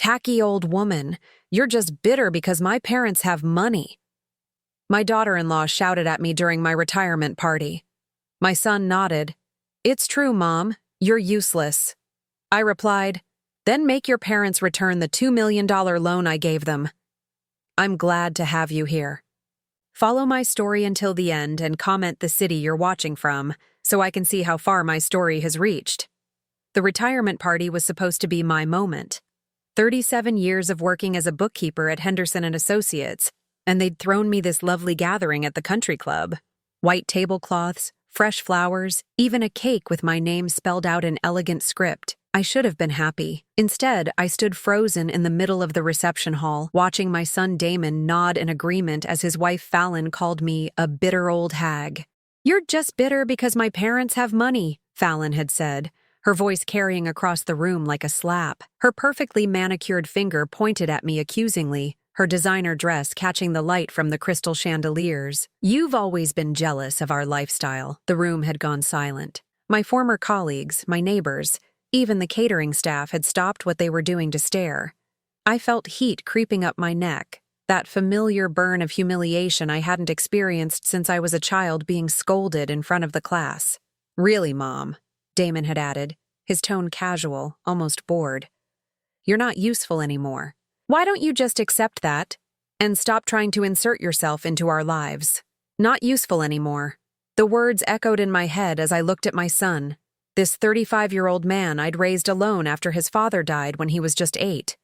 Tacky old woman, you're just bitter because my parents have money. My daughter-in-law shouted at me during my retirement party. My son nodded. It's true, Mom. You're useless. I replied, then make your parents return the $2 million loan I gave them. I'm glad to have you here. Follow my story until the end and comment the city you're watching from so I can see how far my story has reached. The retirement party was supposed to be my moment. 37 years of working as a bookkeeper at Henderson & Associates, and they'd thrown me this lovely gathering at the country club. White tablecloths, fresh flowers, even a cake with my name spelled out in elegant script. I should have been happy. Instead, I stood frozen in the middle of the reception hall, watching my son Damon nod in agreement as his wife Fallon called me a bitter old hag. You're just bitter because my parents have money, Fallon had said, her voice carrying across the room like a slap. Her perfectly manicured finger pointed at me accusingly, her designer dress catching the light from the crystal chandeliers. You've always been jealous of our lifestyle. The room had gone silent. My former colleagues, my neighbors, even the catering staff had stopped what they were doing to stare. I felt heat creeping up my neck, that familiar burn of humiliation I hadn't experienced since I was a child being scolded in front of the class. Really, Mom, Damon had added, his tone casual, almost bored. You're not useful anymore. Why don't you just accept that and stop trying to insert yourself into our lives? Not useful anymore. The words echoed in my head as I looked at my son, this 35-year-old man I'd raised alone after his father died when he was just 8.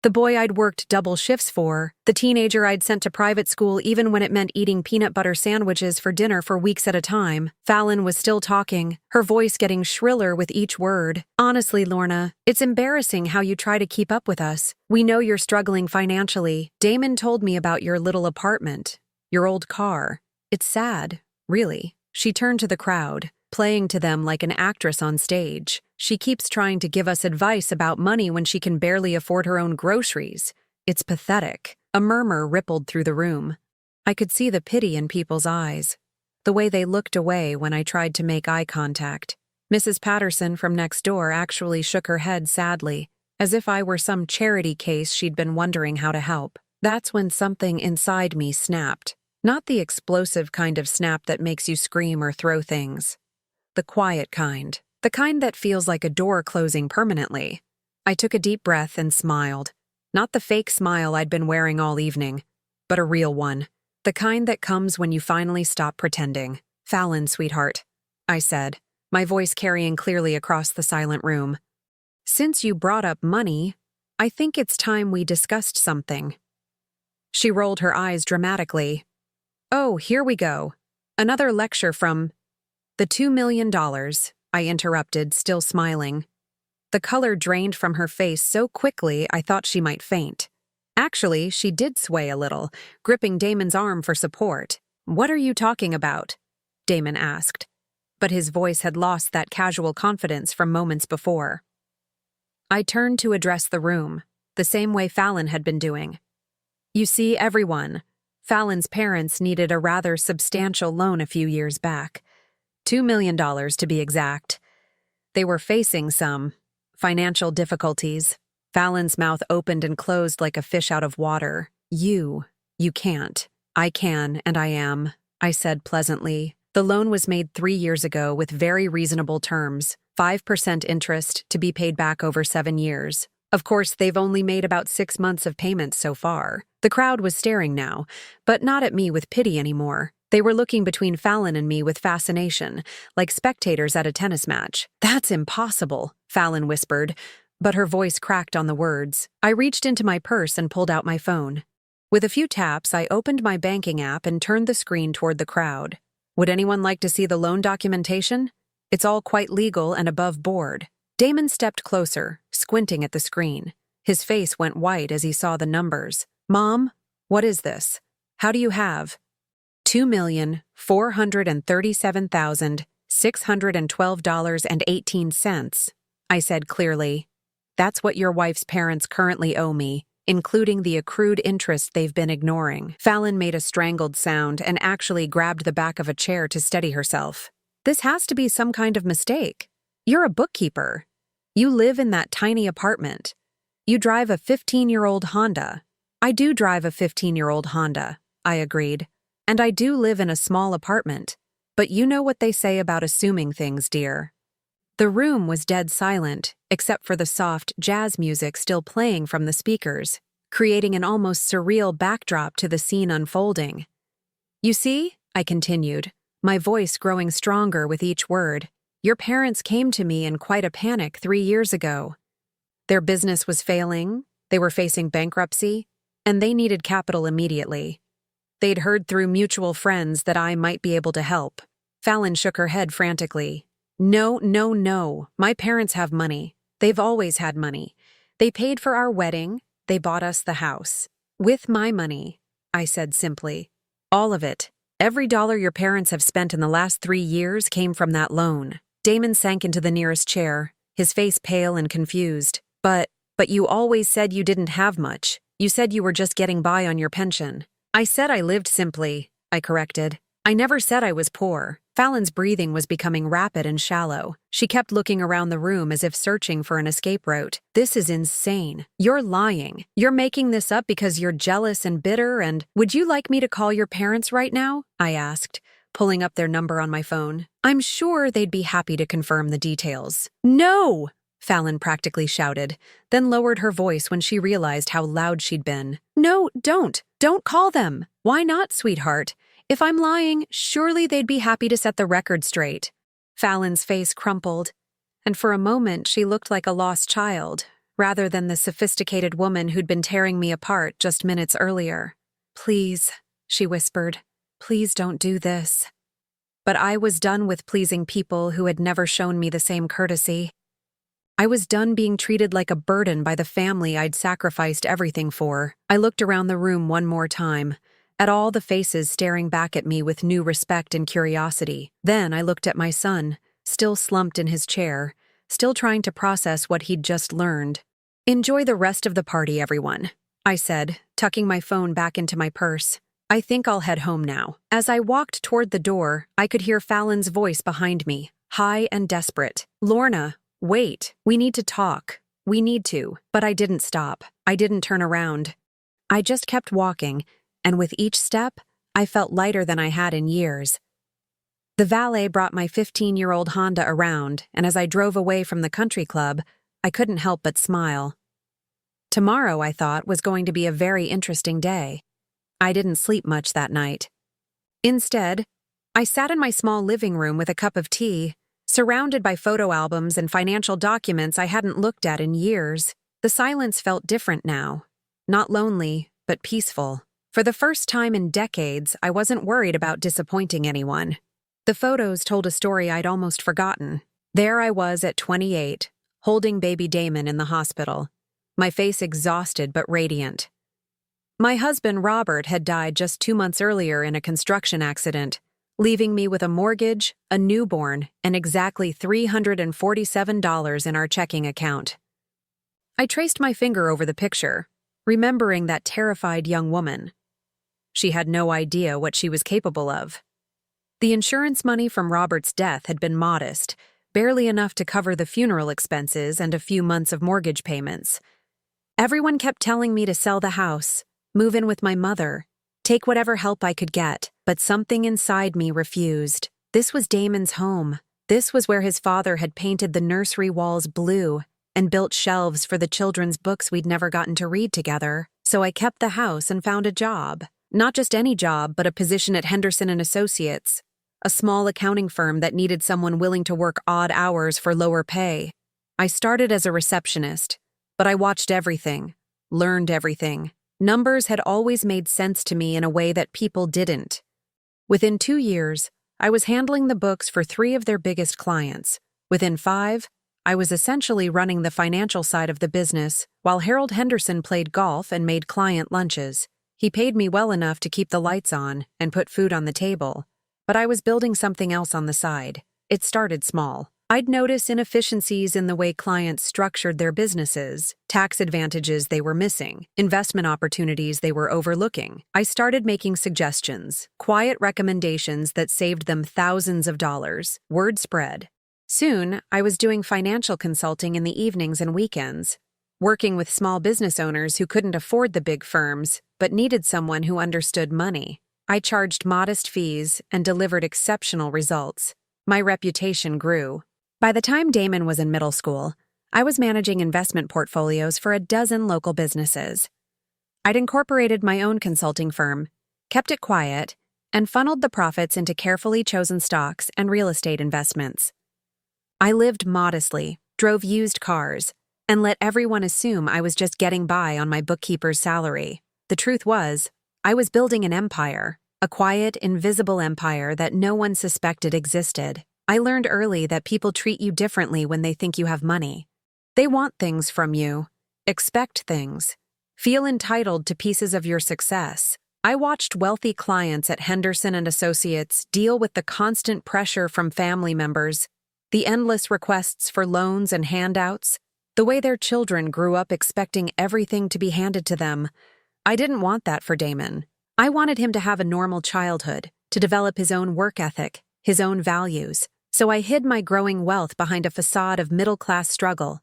The boy I'd worked double shifts for, the teenager I'd sent to private school even when it meant eating peanut butter sandwiches for dinner for weeks at a time. Fallon was still talking, her voice getting shriller with each word. Honestly, Lorna, it's embarrassing how you try to keep up with us. We know you're struggling financially. Damon told me about your little apartment, your old car. It's sad, really. She turned to the crowd, playing to them like an actress on stage. She keeps trying to give us advice about money when she can barely afford her own groceries. It's pathetic. A murmur rippled through the room. I could see the pity in people's eyes, the way they looked away when I tried to make eye contact. Mrs. Patterson from next door actually shook her head sadly, as if I were some charity case she'd been wondering how to help. That's when something inside me snapped. Not the explosive kind of snap that makes you scream or throw things. The quiet kind. The kind that feels like a door closing permanently. I took a deep breath and smiled. Not the fake smile I'd been wearing all evening, but a real one. The kind that comes when you finally stop pretending. Fallon, sweetheart, I said, my voice carrying clearly across the silent room. Since you brought up money, I think it's time we discussed something. She rolled her eyes dramatically. Oh, here we go. Another lecture from the $2 million, I interrupted, still smiling. The color drained from her face so quickly I thought she might faint. Actually, she did sway a little, gripping Damon's arm for support. What are you talking about? Damon asked, but his voice had lost that casual confidence from moments before. I turned to address the room, the same way Fallon had been doing. You see, everyone, Fallon's parents needed a rather substantial loan a few years back. $2 million to be exact. They were facing some financial difficulties. Fallon's mouth opened and closed like a fish out of water. You can't. I can, and I am, I said pleasantly. The loan was made 3 years ago with very reasonable terms, 5% interest to be paid back over 7 years. Of course, they've only made about 6 months of payments so far. The crowd was staring now, but not at me with pity anymore. They were looking between Fallon and me with fascination, like spectators at a tennis match. That's impossible, Fallon whispered, but her voice cracked on the words. I reached into my purse and pulled out my phone. With a few taps, I opened my banking app and turned the screen toward the crowd. Would anyone like to see the loan documentation? It's all quite legal and above board. Damon stepped closer, squinting at the screen. His face went white as he saw the numbers. Mom, what is this? How do you have $2,437,612.18, I said clearly. That's what your wife's parents currently owe me, including the accrued interest they've been ignoring. Fallon made a strangled sound and actually grabbed the back of a chair to steady herself. This has to be some kind of mistake. You're a bookkeeper. You live in that tiny apartment. You drive a 15-year-old Honda. I do drive a 15-year-old Honda, I agreed. And I do live in a small apartment. But you know what they say about assuming things, dear. The room was dead silent, except for the soft jazz music still playing from the speakers, creating an almost surreal backdrop to the scene unfolding. You see, I continued, my voice growing stronger with each word, your parents came to me in quite a panic 3 years ago. Their business was failing, they were facing bankruptcy, and they needed capital immediately. They'd heard through mutual friends that I might be able to help. Fallon shook her head frantically. No, no, no. My parents have money. They've always had money. They paid for our wedding. They bought us the house. With my money, I said simply. All of it. Every dollar your parents have spent in the last 3 years came from that loan. Damon sank into the nearest chair, his face pale and confused. But you always said you didn't have much. You said you were just getting by on your pension. I said I lived simply, I corrected. I never said I was poor. Fallon's breathing was becoming rapid and shallow. She kept looking around the room as if searching for an escape route. This is insane. You're lying. You're making this up because you're jealous and bitter and— Would you like me to call your parents right now? I asked, pulling up their number on my phone. I'm sure they'd be happy to confirm the details. No! Fallon practically shouted, then lowered her voice when she realized how loud she'd been. No, don't. Don't call them. Why not, sweetheart? If I'm lying, surely they'd be happy to set the record straight. Fallon's face crumpled, and for a moment she looked like a lost child, rather than the sophisticated woman who'd been tearing me apart just minutes earlier. Please, she whispered, please don't do this. But I was done with pleasing people who had never shown me the same courtesy. I was done being treated like a burden by the family I'd sacrificed everything for. I looked around the room one more time, at all the faces staring back at me with new respect and curiosity. Then I looked at my son, still slumped in his chair, still trying to process what he'd just learned. Enjoy the rest of the party, everyone, I said, tucking my phone back into my purse. I think I'll head home now. As I walked toward the door, I could hear Fallon's voice behind me, high and desperate. Lorna, wait, we need to talk. We need to. But I didn't stop. I didn't turn around. I just kept walking, and with each step, I felt lighter than I had in years. The valet brought my 15-year-old Honda around, and as I drove away from the country club, I couldn't help but smile. Tomorrow, I thought, was going to be a very interesting day. I didn't sleep much that night. Instead, I sat in my small living room with a cup of tea, surrounded by photo albums and financial documents I hadn't looked at in years. The silence felt different now. Not lonely, but peaceful. For the first time in decades, I wasn't worried about disappointing anyone. The photos told a story I'd almost forgotten. There I was at 28, holding baby Damon in the hospital, my face exhausted but radiant. My husband, Robert, had died just 2 months earlier in a construction accident, leaving me with a mortgage, a newborn, and exactly $347 in our checking account. I traced my finger over the picture, remembering that terrified young woman. She had no idea what she was capable of. The insurance money from Robert's death had been modest, barely enough to cover the funeral expenses and a few months of mortgage payments. Everyone kept telling me to sell the house, move in with my mother, take whatever help I could get, but something inside me refused. This was Damon's home. This was where his father had painted the nursery walls blue and built shelves for the children's books we'd never gotten to read together. So I kept the house and found a job. Not just any job, but a position at Henderson & Associates, a small accounting firm that needed someone willing to work odd hours for lower pay. I started as a receptionist, but I watched everything, learned everything. Numbers had always made sense to me in a way that people didn't. Within 2 years, I was handling the books for 3 of their biggest clients. Within 5, I was essentially running the financial side of the business, while Harold Henderson played golf and made client lunches. He paid me well enough to keep the lights on and put food on the table, but I was building something else on the side. It started small. I'd notice inefficiencies in the way clients structured their businesses, tax advantages they were missing, investment opportunities they were overlooking. I started making suggestions, quiet recommendations that saved them thousands of dollars. Word spread. Soon, I was doing financial consulting in the evenings and weekends. working with small business owners who couldn't afford the big firms but needed someone who understood money. I charged modest fees and delivered exceptional results. My reputation grew. By the time Damon was in middle school, I was managing investment portfolios for a dozen local businesses. I'd incorporated my own consulting firm, kept it quiet, and funneled the profits into carefully chosen stocks and real estate investments. I lived modestly, drove used cars, and let everyone assume I was just getting by on my bookkeeper's salary. The truth was, I was building an empire, a quiet, invisible empire that no one suspected existed. I learned early that people treat you differently when they think you have money. They want things from you, expect things, feel entitled to pieces of your success. I watched wealthy clients at Henderson and Associates deal with the constant pressure from family members, the endless requests for loans and handouts, the way their children grew up expecting everything to be handed to them. I didn't want that for Damon. I wanted him to have a normal childhood, to develop his own work ethic, his own values. So I hid my growing wealth behind a facade of middle-class struggle.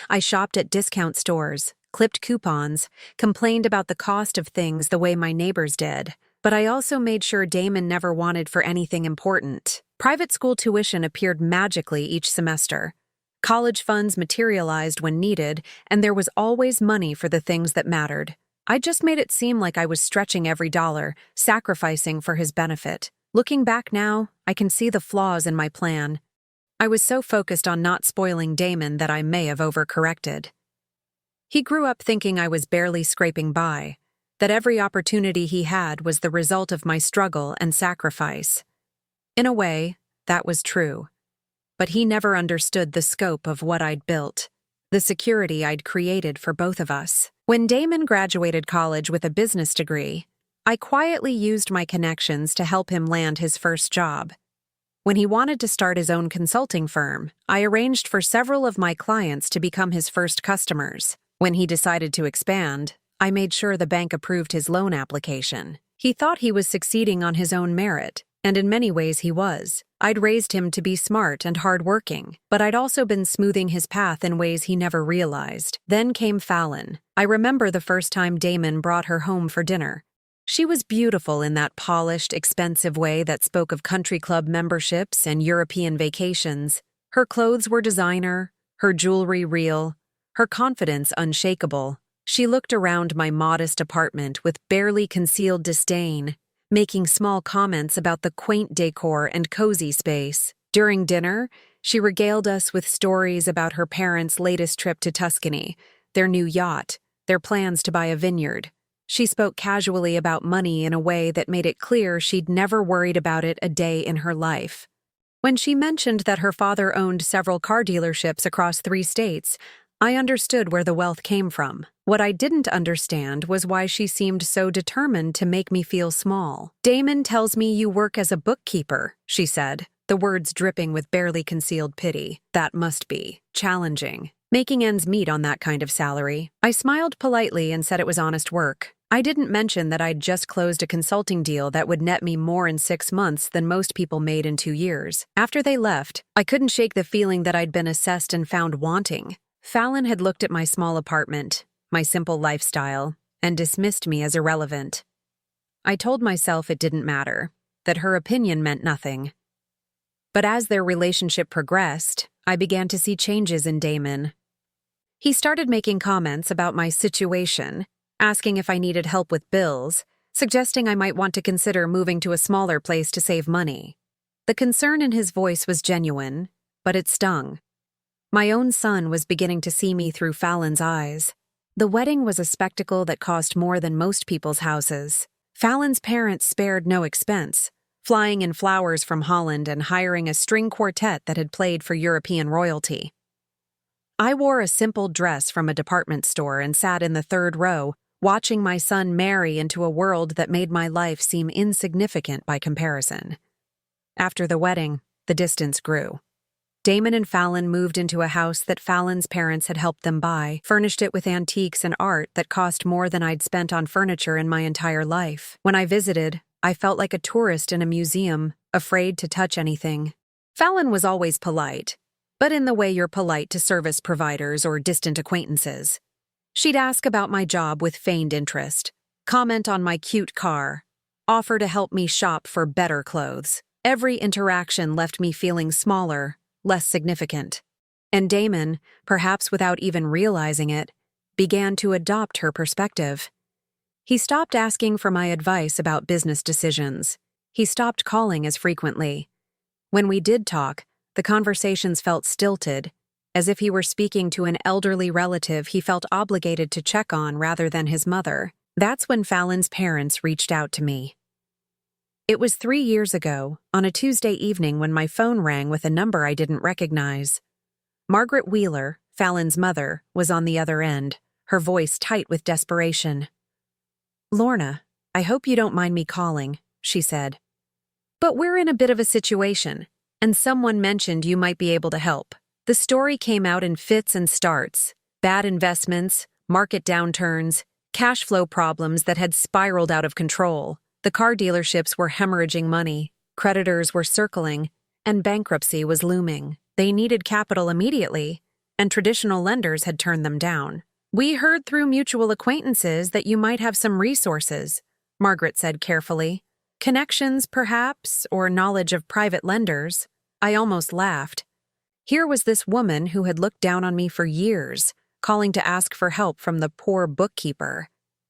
I shopped at discount stores, clipped coupons, complained about the cost of things the way my neighbors did. But I also made sure Damon never wanted for anything important. Private school tuition appeared magically each semester. College funds materialized when needed, and there was always money for the things that mattered. I just made it seem like I was stretching every dollar, sacrificing for his benefit. Looking back now, I can see the flaws in my plan. I was so focused on not spoiling Damon that I may have overcorrected. He grew up thinking I was barely scraping by, that every opportunity he had was the result of my struggle and sacrifice. In a way, that was true. But he never understood the scope of what I'd built, the security I'd created for both of us. When Damon graduated college with a business degree, I quietly used my connections to help him land his first job. When he wanted to start his own consulting firm, I arranged for several of my clients to become his first customers. When he decided to expand, I made sure the bank approved his loan application. He thought he was succeeding on his own merit, and in many ways he was. I'd raised him to be smart and hardworking, but I'd also been smoothing his path in ways he never realized. Then came Fallon. I remember the first time Damon brought her home for dinner. She was beautiful in that polished, expensive way that spoke of country club memberships and European vacations. Her clothes were designer, her jewelry real, her confidence unshakable. She looked around my modest apartment with barely concealed disdain, making small comments about the quaint decor and cozy space. During dinner, she regaled us with stories about her parents' latest trip to Tuscany, their new yacht, their plans to buy a vineyard. She spoke casually about money in a way that made it clear she'd never worried about it a day in her life. When she mentioned that her father owned several car dealerships across 3 states, I understood where the wealth came from. What I didn't understand was why she seemed so determined to make me feel small. "Damon tells me you work as a bookkeeper," she said, the words dripping with barely concealed pity. That must be challenging. Making ends meet on that kind of salary. I smiled politely and said it was honest work. I didn't mention that I'd just closed a consulting deal that would net me more in 6 months than most people made in 2 years. After they left, I couldn't shake the feeling that I'd been assessed and found wanting. Fallon had looked at my small apartment, my simple lifestyle, and dismissed me as irrelevant. I told myself it didn't matter, that her opinion meant nothing. But as their relationship progressed, I began to see changes in Damon. He started making comments about my situation, asking if I needed help with bills, suggesting I might want to consider moving to a smaller place to save money. The concern in his voice was genuine, but it stung. My own son was beginning to see me through Fallon's eyes. The wedding was a spectacle that cost more than most people's houses. Fallon's parents spared no expense, flying in flowers from Holland and hiring a string quartet that had played for European royalty. I wore a simple dress from a department store and sat in the 3rd row, watching my son marry into a world that made my life seem insignificant by comparison. After the wedding, the distance grew. Damon and Fallon moved into a house that Fallon's parents had helped them buy, furnished it with antiques and art that cost more than I'd spent on furniture in my entire life. When I visited, I felt like a tourist in a museum, afraid to touch anything. Fallon was always polite, but in the way you're polite to service providers or distant acquaintances. She'd ask about my job with feigned interest, comment on my cute car, offer to help me shop for better clothes. Every interaction left me feeling smaller, less significant. And Damon, perhaps without even realizing it, began to adopt her perspective. He stopped asking for my advice about business decisions. He stopped calling as frequently. When we did talk, the conversations felt stilted, as if he were speaking to an elderly relative he felt obligated to check on rather than his mother. That's when Fallon's parents reached out to me. It was 3 years ago, on a Tuesday evening when my phone rang with a number I didn't recognize. Margaret Wheeler, Fallon's mother, was on the other end, her voice tight with desperation. "Lorna, I hope you don't mind me calling," she said. "But we're in a bit of a situation, and someone mentioned you might be able to help." The story came out in fits and starts: bad investments, market downturns, cash flow problems that had spiraled out of control. The car dealerships were hemorrhaging money, creditors were circling, and bankruptcy was looming. They needed capital immediately, and traditional lenders had turned them down. "We heard through mutual acquaintances that you might have some resources," Margaret said carefully. "Connections, perhaps, or knowledge of private lenders." I almost laughed. Here was this woman who had looked down on me for years, calling to ask for help from the poor bookkeeper.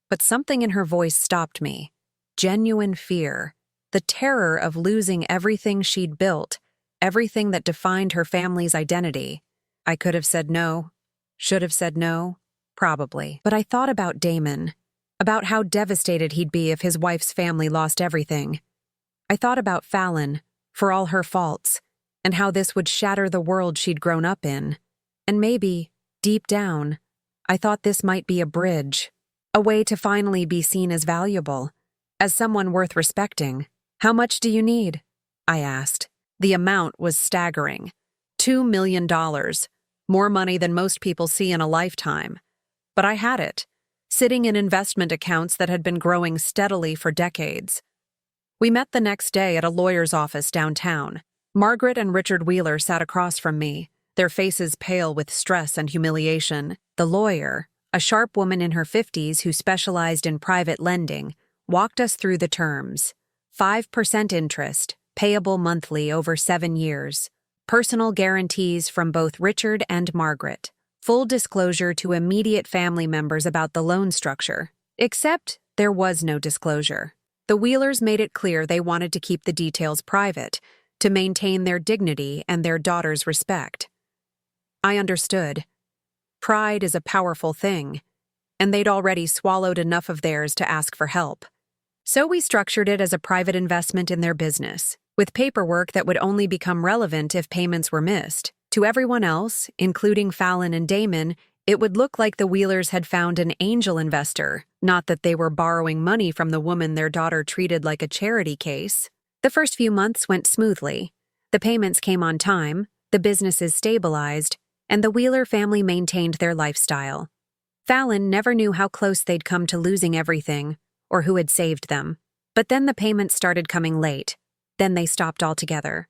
But something in her voice stopped me. Genuine fear. The terror of losing everything she'd built, everything that defined her family's identity. I could have said no, should have said no, probably. But I thought about Damon, about how devastated he'd be if his wife's family lost everything. I thought about Fallon, for all her faults, and how this would shatter the world she'd grown up in. And maybe, deep down, I thought this might be a bridge, a way to finally be seen as valuable, as someone worth respecting. "How much do you need?" I asked. The amount was staggering. $2 million, more money than most people see in a lifetime. But I had it, sitting in investment accounts that had been growing steadily for decades. We met the next day at a lawyer's office downtown. Margaret and Richard Wheeler sat across from me, their faces pale with stress and humiliation. The lawyer, a sharp woman in her 50s who specialized in private lending, walked us through the terms. 5% interest, payable monthly over 7 years. Personal guarantees from both Richard and Margaret. Full disclosure to immediate family members about the loan structure. Except there was no disclosure. The Wheelers made it clear they wanted to keep the details private, to maintain their dignity and their daughter's respect. I understood. Pride is a powerful thing, and they'd already swallowed enough of theirs to ask for help. So we structured it as a private investment in their business, with paperwork that would only become relevant if payments were missed. To everyone else, including Fallon and Damon, it would look like the Wheelers had found an angel investor, not that they were borrowing money from the woman their daughter treated like a charity case. The first few months went smoothly. The payments came on time, the businesses stabilized, and the Wheeler family maintained their lifestyle. Fallon never knew how close they'd come to losing everything, or who had saved them. But then the payments started coming late. Then they stopped altogether.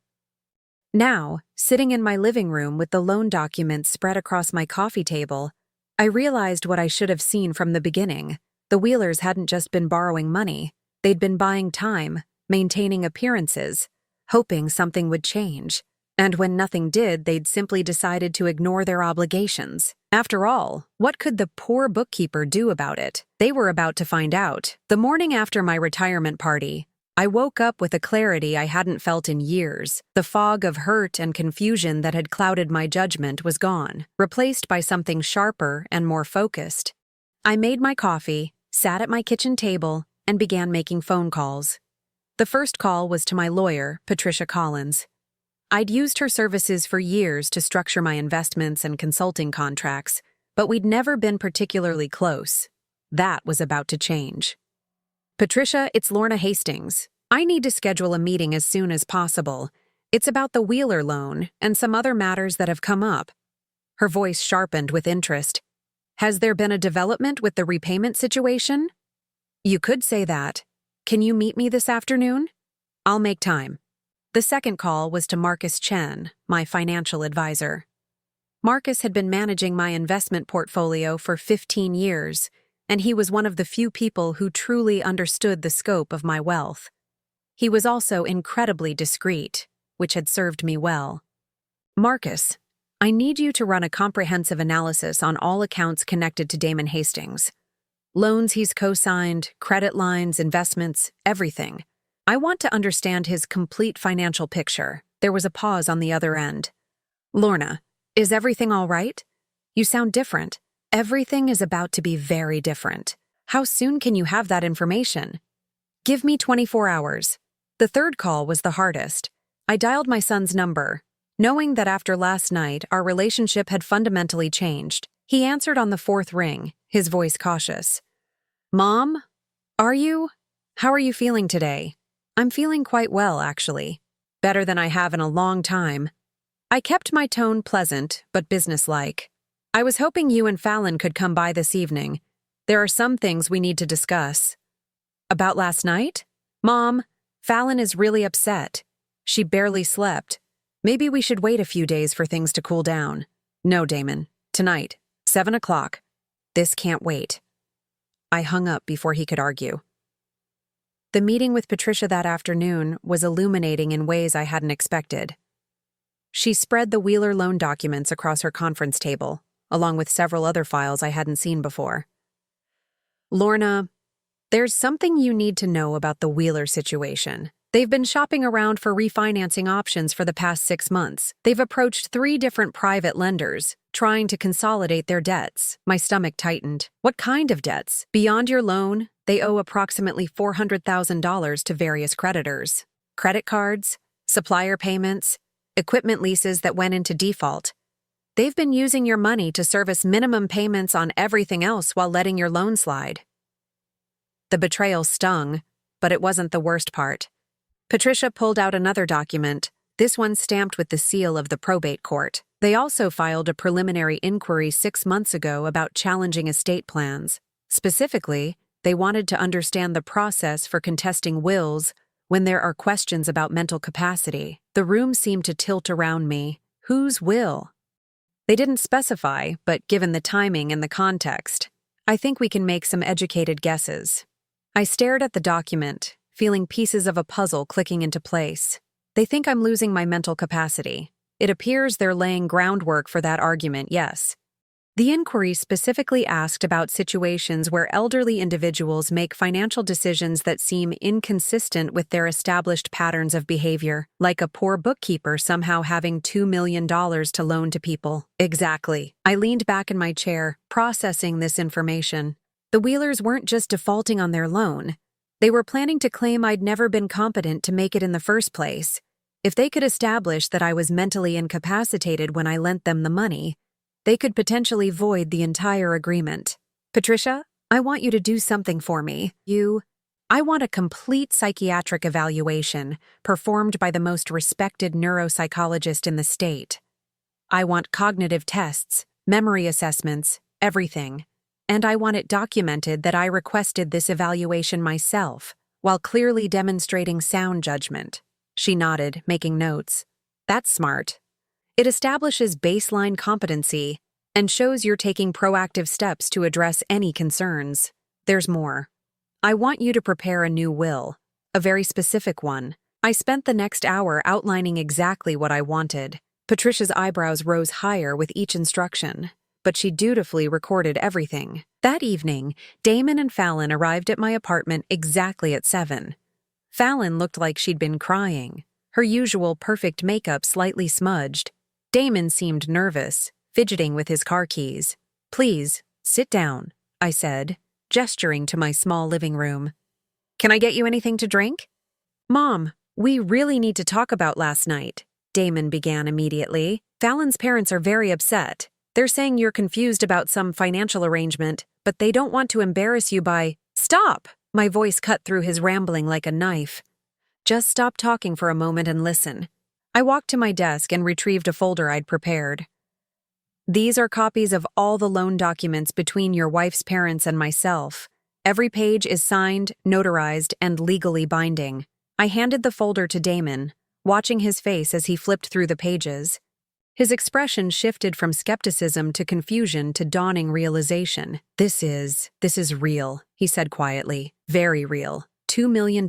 Now, sitting in my living room with the loan documents spread across my coffee table, I realized what I should have seen from the beginning. The Wheelers hadn't just been borrowing money. They'd been buying time, maintaining appearances, hoping something would change. And when nothing did, they'd simply decided to ignore their obligations. After all, what could the poor bookkeeper do about it? They were about to find out. The morning after my retirement party, I woke up with a clarity I hadn't felt in years. The fog of hurt and confusion that had clouded my judgment was gone, replaced by something sharper and more focused. I made my coffee, sat at my kitchen table, and began making phone calls. The first call was to my lawyer, Patricia Collins. I'd used her services for years to structure my investments and consulting contracts, but we'd never been particularly close. That was about to change. "Patricia, it's Lorna Hastings. I need to schedule a meeting as soon as possible. It's about the Wheeler loan and some other matters that have come up." Her voice sharpened with interest. "Has there been a development with the repayment situation?" "You could say that. Can you meet me this afternoon?" "I'll make time." The second call was to Marcus Chen, my financial advisor. Marcus had been managing my investment portfolio for 15 years, and he was one of the few people who truly understood the scope of my wealth. He was also incredibly discreet, which had served me well. Marcus, I need you to run a comprehensive analysis on all accounts connected to Damon Hastings. Loans he's co-signed, credit lines, investments, everything. I want to understand his complete financial picture. There was a pause on the other end. Lorna, is everything all right? You sound different. Everything is about to be very different. How soon can you have that information? Give me 24 hours. The third call was the hardest. I dialed my son's number, knowing that after last night, our relationship had fundamentally changed. He answered on the fourth ring, his voice cautious. Mom? Are you? How are you feeling today? I'm feeling quite well, actually. Better than I have in a long time. I kept my tone pleasant, but businesslike. I was hoping you and Fallon could come by this evening. There are some things we need to discuss. About last night? Mom, Fallon is really upset. She barely slept. Maybe we should wait a few days for things to cool down. No, Damon. Tonight, 7 o'clock. This can't wait. I hung up before he could argue. The meeting with Patricia that afternoon was illuminating in ways I hadn't expected. She spread the Wheeler loan documents across her conference table, along with several other files I hadn't seen before. Lorna, there's something you need to know about the Wheeler situation. They've been shopping around for refinancing options for the past 6 months. They've approached 3 different private lenders, trying to consolidate their debts. My stomach tightened. What kind of debts? Beyond your loan, they owe approximately $400,000 to various creditors. Credit cards, supplier payments, equipment leases that went into default. They've been using your money to service minimum payments on everything else while letting your loan slide. The betrayal stung, but it wasn't the worst part. Patricia pulled out another document, this one stamped with the seal of the probate court. They also filed a preliminary inquiry 6 months ago about challenging estate plans. Specifically, they wanted to understand the process for contesting wills when there are questions about mental capacity. The room seemed to tilt around me. Whose will? They didn't specify, but given the timing and the context, I think we can make some educated guesses. I stared at the document, feeling pieces of a puzzle clicking into place. They think I'm losing my mental capacity. It appears they're laying groundwork for that argument, yes. The inquiry specifically asked about situations where elderly individuals make financial decisions that seem inconsistent with their established patterns of behavior, like a poor bookkeeper somehow having $2 million to loan to people. Exactly. I leaned back in my chair, processing this information. The Wheelers weren't just defaulting on their loan. They were planning to claim I'd never been competent to make it in the first place. If they could establish that I was mentally incapacitated when I lent them the money, they could potentially void the entire agreement. Patricia, I want you to do something for me. I want a complete psychiatric evaluation performed by the most respected neuropsychologist in the state. I want cognitive tests, memory assessments, everything. And I want it documented that I requested this evaluation myself, while clearly demonstrating sound judgment. She nodded, making notes. That's smart. It establishes baseline competency and shows you're taking proactive steps to address any concerns. There's more. I want you to prepare a new will, a very specific one. I spent the next hour outlining exactly what I wanted. Patricia's eyebrows rose higher with each instruction, but she dutifully recorded everything. That evening, Damon and Fallon arrived at my apartment exactly at 7. Fallon looked like she'd been crying, her usual perfect makeup slightly smudged. Damon seemed nervous, fidgeting with his car keys. Please, sit down, I said, gesturing to my small living room. Can I get you anything to drink? Mom, we really need to talk about last night, Damon began immediately. Fallon's parents are very upset. They're saying you're confused about some financial arrangement, but they don't want to embarrass you by— Stop! My voice cut through his rambling like a knife. Just stop talking for a moment and listen. I walked to my desk and retrieved a folder I'd prepared. These are copies of all the loan documents between your wife's parents and myself. Every page is signed, notarized, and legally binding. I handed the folder to Damon, watching his face as he flipped through the pages. His expression shifted from skepticism to confusion to dawning realization. This is real, he said quietly. Very real. $2 million,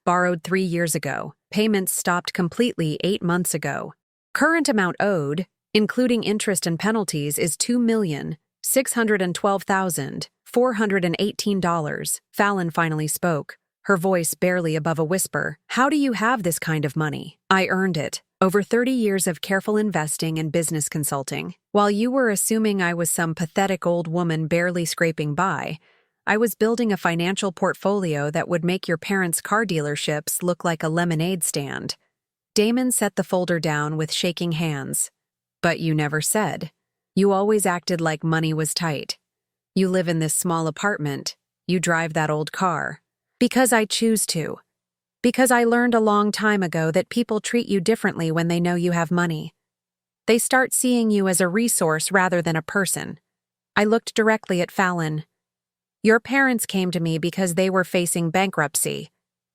borrowed 3 years ago. Payments stopped completely 8 months ago. Current amount owed, including interest and penalties, is $2,612,418. Fallon finally spoke, her voice barely above a whisper. How do you have this kind of money? I earned it. Over 30 years of careful investing and business consulting. While you were assuming I was some pathetic old woman barely scraping by, I was building a financial portfolio that would make your parents' car dealerships look like a lemonade stand. Damon set the folder down with shaking hands. But you never said. You always acted like money was tight. You live in this small apartment. You drive that old car. Because I choose to. Because I learned a long time ago that people treat you differently when they know you have money. They start seeing you as a resource rather than a person. I looked directly at Fallon. Your parents came to me because they were facing bankruptcy.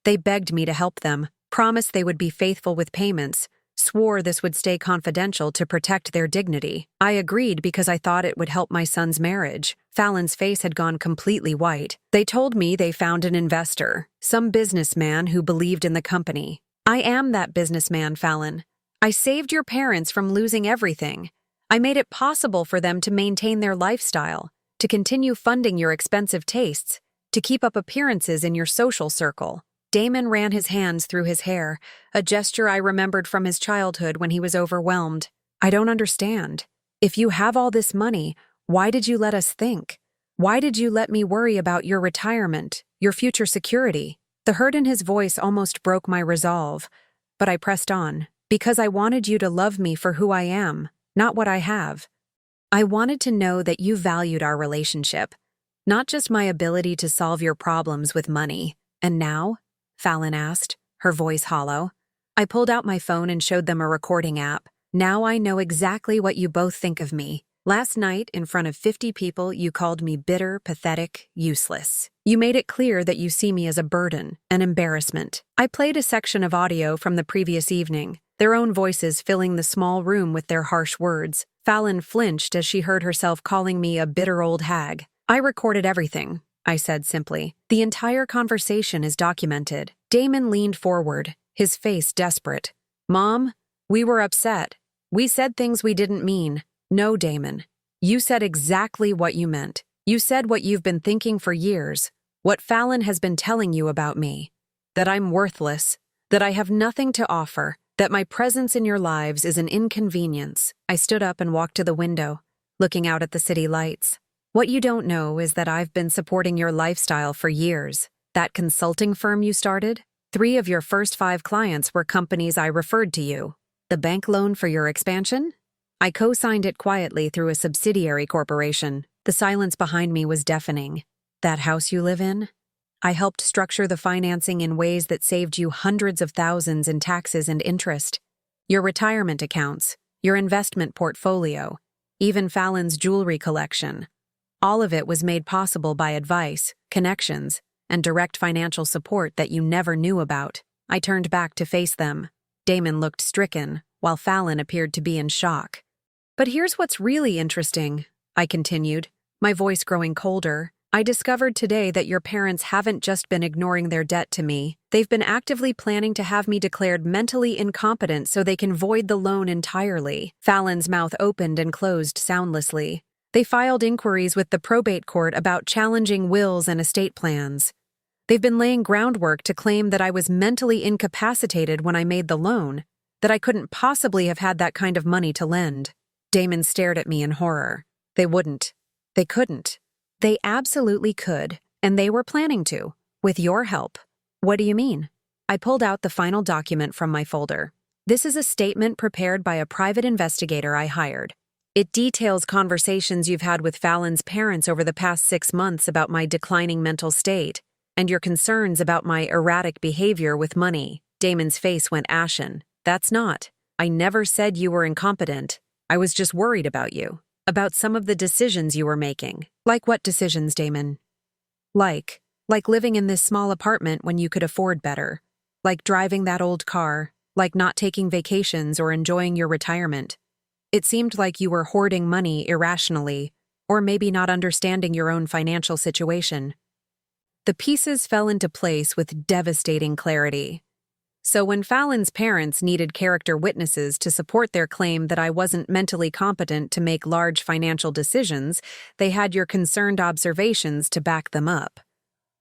They begged me to help them, promised they would be faithful with payments, swore this would stay confidential to protect their dignity. I agreed because I thought it would help my son's marriage. Fallon's face had gone completely white. They told me they found an investor, some businessman who believed in the company. I am that businessman, Fallon. I saved your parents from losing everything. I made it possible for them to maintain their lifestyle, to continue funding your expensive tastes, to keep up appearances in your social circle. Damon ran his hands through his hair, a gesture I remembered from his childhood when he was overwhelmed. I don't understand. If you have all this money, why did you let us think? Why did you let me worry about your retirement, your future security? The hurt in his voice almost broke my resolve, but I pressed on, because I wanted you to love me for who I am, not what I have. I wanted to know that you valued our relationship, not just my ability to solve your problems with money. And now? Fallon asked, her voice hollow. I pulled out my phone and showed them a recording app. Now I know exactly what you both think of me. Last night, in front of 50 people, you called me bitter, pathetic, useless. You made it clear that you see me as a burden, an embarrassment. I played a section of audio from the previous evening, their own voices filling the small room with their harsh words. Fallon flinched as she heard herself calling me a bitter old hag. I recorded everything, I said simply. The entire conversation is documented. Damon leaned forward, his face desperate. Mom, we were upset. We said things we didn't mean. No, Damon. You said exactly what you meant. You said what you've been thinking for years, what Fallon has been telling you about me. That I'm worthless, that I have nothing to offer, that my presence in your lives is an inconvenience. I stood up and walked to the window, looking out at the city lights. What you don't know is that I've been supporting your lifestyle for years. That consulting firm you started? 3 of your first 5 clients were companies I referred to you. The bank loan for your expansion? I co-signed it quietly through a subsidiary corporation. The silence behind me was deafening. That house you live in? I helped structure the financing in ways that saved you hundreds of thousands in taxes and interest. Your retirement accounts, your investment portfolio, even Fallon's jewelry collection. All of it was made possible by advice, connections, and direct financial support that you never knew about. I turned back to face them. Damon looked stricken, while Fallon appeared to be in shock. But here's what's really interesting, I continued, my voice growing colder. I discovered today that your parents haven't just been ignoring their debt to me. They've been actively planning to have me declared mentally incompetent so they can void the loan entirely. Fallon's mouth opened and closed soundlessly. They filed inquiries with the probate court about challenging wills and estate plans. They've been laying groundwork to claim that I was mentally incapacitated when I made the loan, that I couldn't possibly have had that kind of money to lend. Damon stared at me in horror. They wouldn't. They couldn't. They absolutely could, and they were planning to, with your help. What do you mean? I pulled out the final document from my folder. This is a statement prepared by a private investigator I hired. It details conversations you've had with Fallon's parents over the past 6 months about my declining mental state, and your concerns about my erratic behavior with money. Damon's face went ashen. That's not. I never said you were incompetent. I was just worried about you, about some of the decisions you were making. Like what decisions, Damon? Like living in this small apartment when you could afford better. Like driving that old car. Like not taking vacations or enjoying your retirement. It seemed like you were hoarding money irrationally, or maybe not understanding your own financial situation. The pieces fell into place with devastating clarity. So when Fallon's parents needed character witnesses to support their claim that I wasn't mentally competent to make large financial decisions, they had your concerned observations to back them up.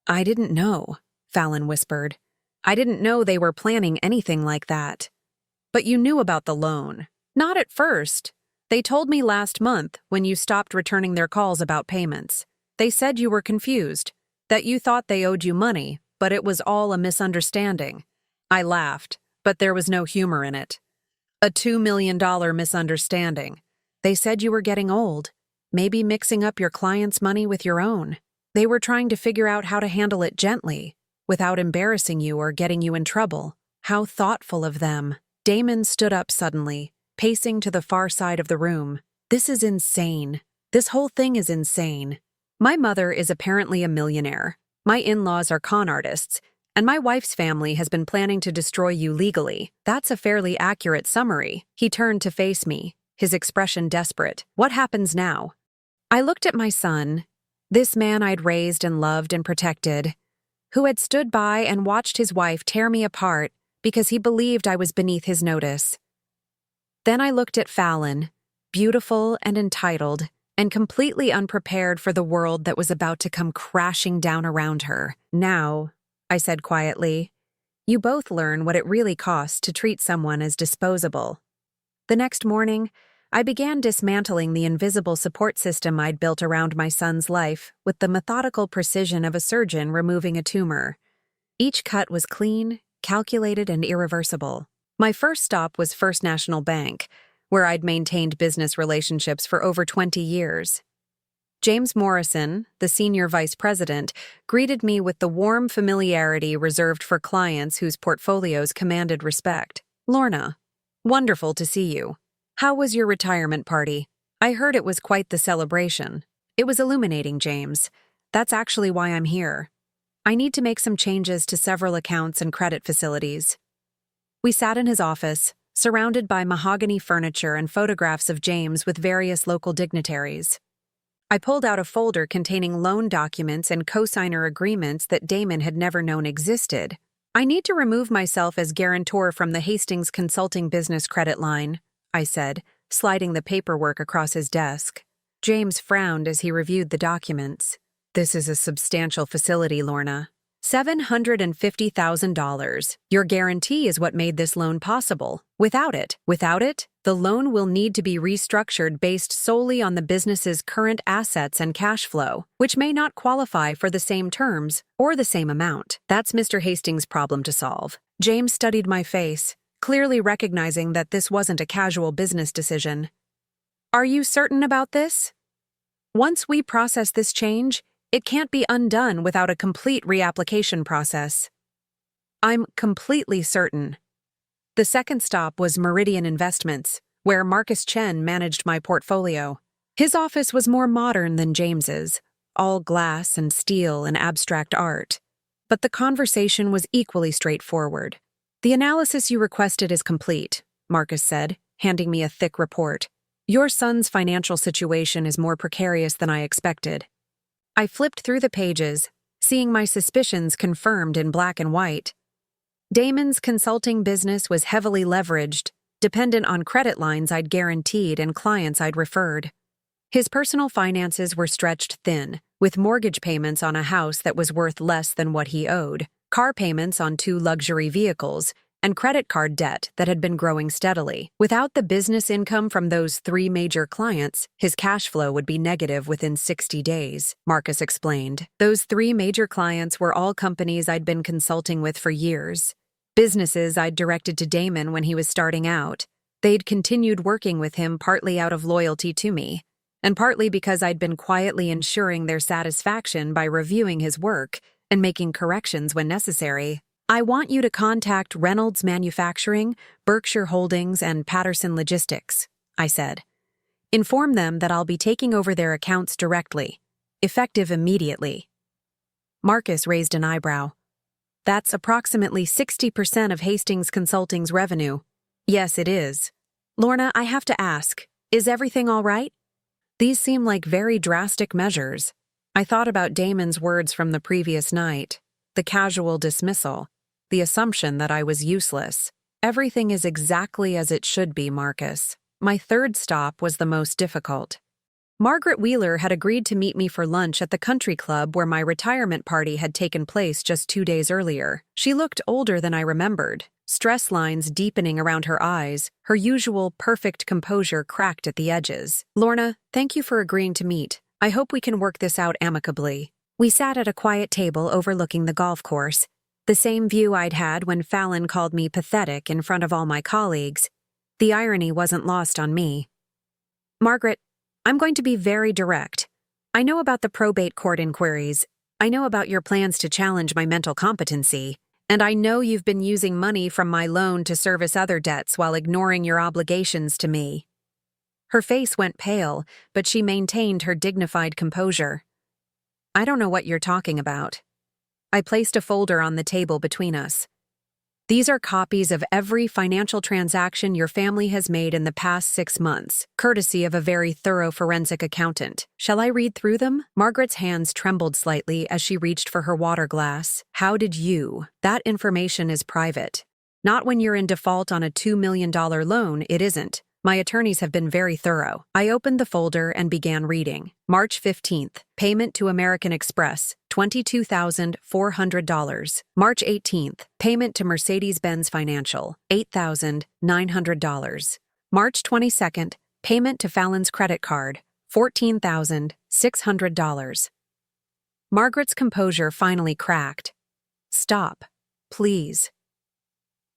I didn't know, Fallon whispered. I didn't know they were planning anything like that. But you knew about the loan. Not at first. They told me last month when you stopped returning their calls about payments. They said you were confused, that you thought they owed you money, but it was all a misunderstanding. I laughed, but there was no humor in it. A $2 million misunderstanding. They said you were getting old, maybe mixing up your clients' money with your own. They were trying to figure out how to handle it gently, without embarrassing you or getting you in trouble. How thoughtful of them. Damon stood up suddenly, pacing to the far side of the room. This is insane. This whole thing is insane. My mother is apparently a millionaire. My in-laws are con artists, and my wife's family has been planning to destroy you legally. That's a fairly accurate summary. He turned to face me, his expression desperate. What happens now? I looked at my son, this man I'd raised and loved and protected, who had stood by and watched his wife tear me apart because he believed I was beneath his notice. Then I looked at Fallon, beautiful and entitled, and completely unprepared for the world that was about to come crashing down around her. Now, I said quietly, you both learn what it really costs to treat someone as disposable. The next morning, I began dismantling the invisible support system I'd built around my son's life with the methodical precision of a surgeon removing a tumor. Each cut was clean, calculated, and irreversible. My first stop was First National Bank, where I'd maintained business relationships for over 20 years. James Morrison, the senior vice president, greeted me with the warm familiarity reserved for clients whose portfolios commanded respect. Lorna, wonderful to see you. How was your retirement party? I heard it was quite the celebration. It was illuminating, James. That's actually why I'm here. I need to make some changes to several accounts and credit facilities. We sat in his office, surrounded by mahogany furniture and photographs of James with various local dignitaries. I pulled out a folder containing loan documents and cosigner agreements that Damon had never known existed. I need to remove myself as guarantor from the Hastings Consulting business credit line, I said, sliding the paperwork across his desk. James frowned as he reviewed the documents. This is a substantial facility, Lorna. $750,000. Your guarantee is what made this loan possible. Without it, the loan will need to be restructured based solely on the business's current assets and cash flow, which may not qualify for the same terms or the same amount. That's Mr. Hastings' problem to solve. James studied my face, clearly recognizing that this wasn't a casual business decision. Are you certain about this? Once we process this change, it can't be undone without a complete reapplication process. I'm completely certain. The second stop was Meridian Investments, where Marcus Chen managed my portfolio. His office was more modern than James's, all glass and steel and abstract art. But the conversation was equally straightforward. The analysis you requested is complete, Marcus said, handing me a thick report. Your son's financial situation is more precarious than I expected. I flipped through the pages, seeing my suspicions confirmed in black and white. Damon's consulting business was heavily leveraged, dependent on credit lines I'd guaranteed and clients I'd referred. His personal finances were stretched thin, with mortgage payments on a house that was worth less than what he owed, car payments on 2 luxury vehicles, and credit card debt that had been growing steadily. Without the business income from those 3 major clients, his cash flow would be negative within 60 days, Marcus explained. Those 3 major clients were all companies I'd been consulting with for years, businesses I'd directed to Damon when he was starting out. They'd continued working with him partly out of loyalty to me, and partly because I'd been quietly ensuring their satisfaction by reviewing his work and making corrections when necessary. I want you to contact Reynolds Manufacturing, Berkshire Holdings, and Patterson Logistics, I said. Inform them that I'll be taking over their accounts directly, effective immediately. Marcus raised an eyebrow. That's approximately 60% of Hastings Consulting's revenue. Yes, it is. Lorna, I have to ask, Is everything all right? These seem like very drastic measures. I thought about Damon's words from the previous night, the casual dismissal, the assumption that I was useless. Everything is exactly as it should be, Marcus. My third stop was the most difficult. Margaret Wheeler had agreed to meet me for lunch at the country club where my retirement party had taken place just 2 days earlier. She looked older than I remembered, stress lines deepening around her eyes, her usual perfect composure cracked at the edges. Lorna, thank you for agreeing to meet. I hope we can work this out amicably. We sat at a quiet table overlooking the golf course, the same view I'd had when Fallon called me pathetic in front of all my colleagues. The irony wasn't lost on me. Margaret, I'm going to be very direct. I know about the probate court inquiries. I know about your plans to challenge my mental competency. And I know you've been using money from my loan to service other debts while ignoring your obligations to me. Her face went pale, but she maintained her dignified composure. I don't know what you're talking about. I placed a folder on the table between us. These are copies of every financial transaction your family has made in the past 6 months, courtesy of a very thorough forensic accountant. Shall I read through them? Margaret's hands trembled slightly as she reached for her water glass. How did you? That information is private. Not when you're in default on a $2 million loan, it isn't. My attorneys have been very thorough. I opened the folder and began reading. March 15th, payment to American Express, $22,400. March 18th, payment to Mercedes-Benz Financial, $8,900. March 22nd, payment to Fallon's credit card, $14,600. Margaret's composure finally cracked. Stop, please.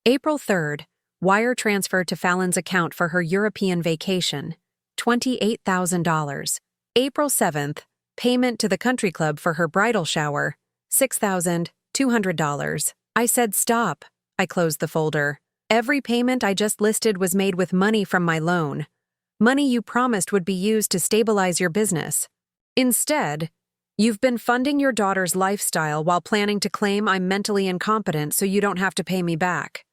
April 3rd, wire transfer to Fallon's account for her European vacation, $28,000. April 7th, payment to the country club for her bridal shower, $6,200. I said stop. I closed the folder. Every payment I just listed was made with money from my loan. Money you promised would be used to stabilize your business. Instead, you've been funding your daughter's lifestyle while planning to claim I'm mentally incompetent so you don't have to pay me back.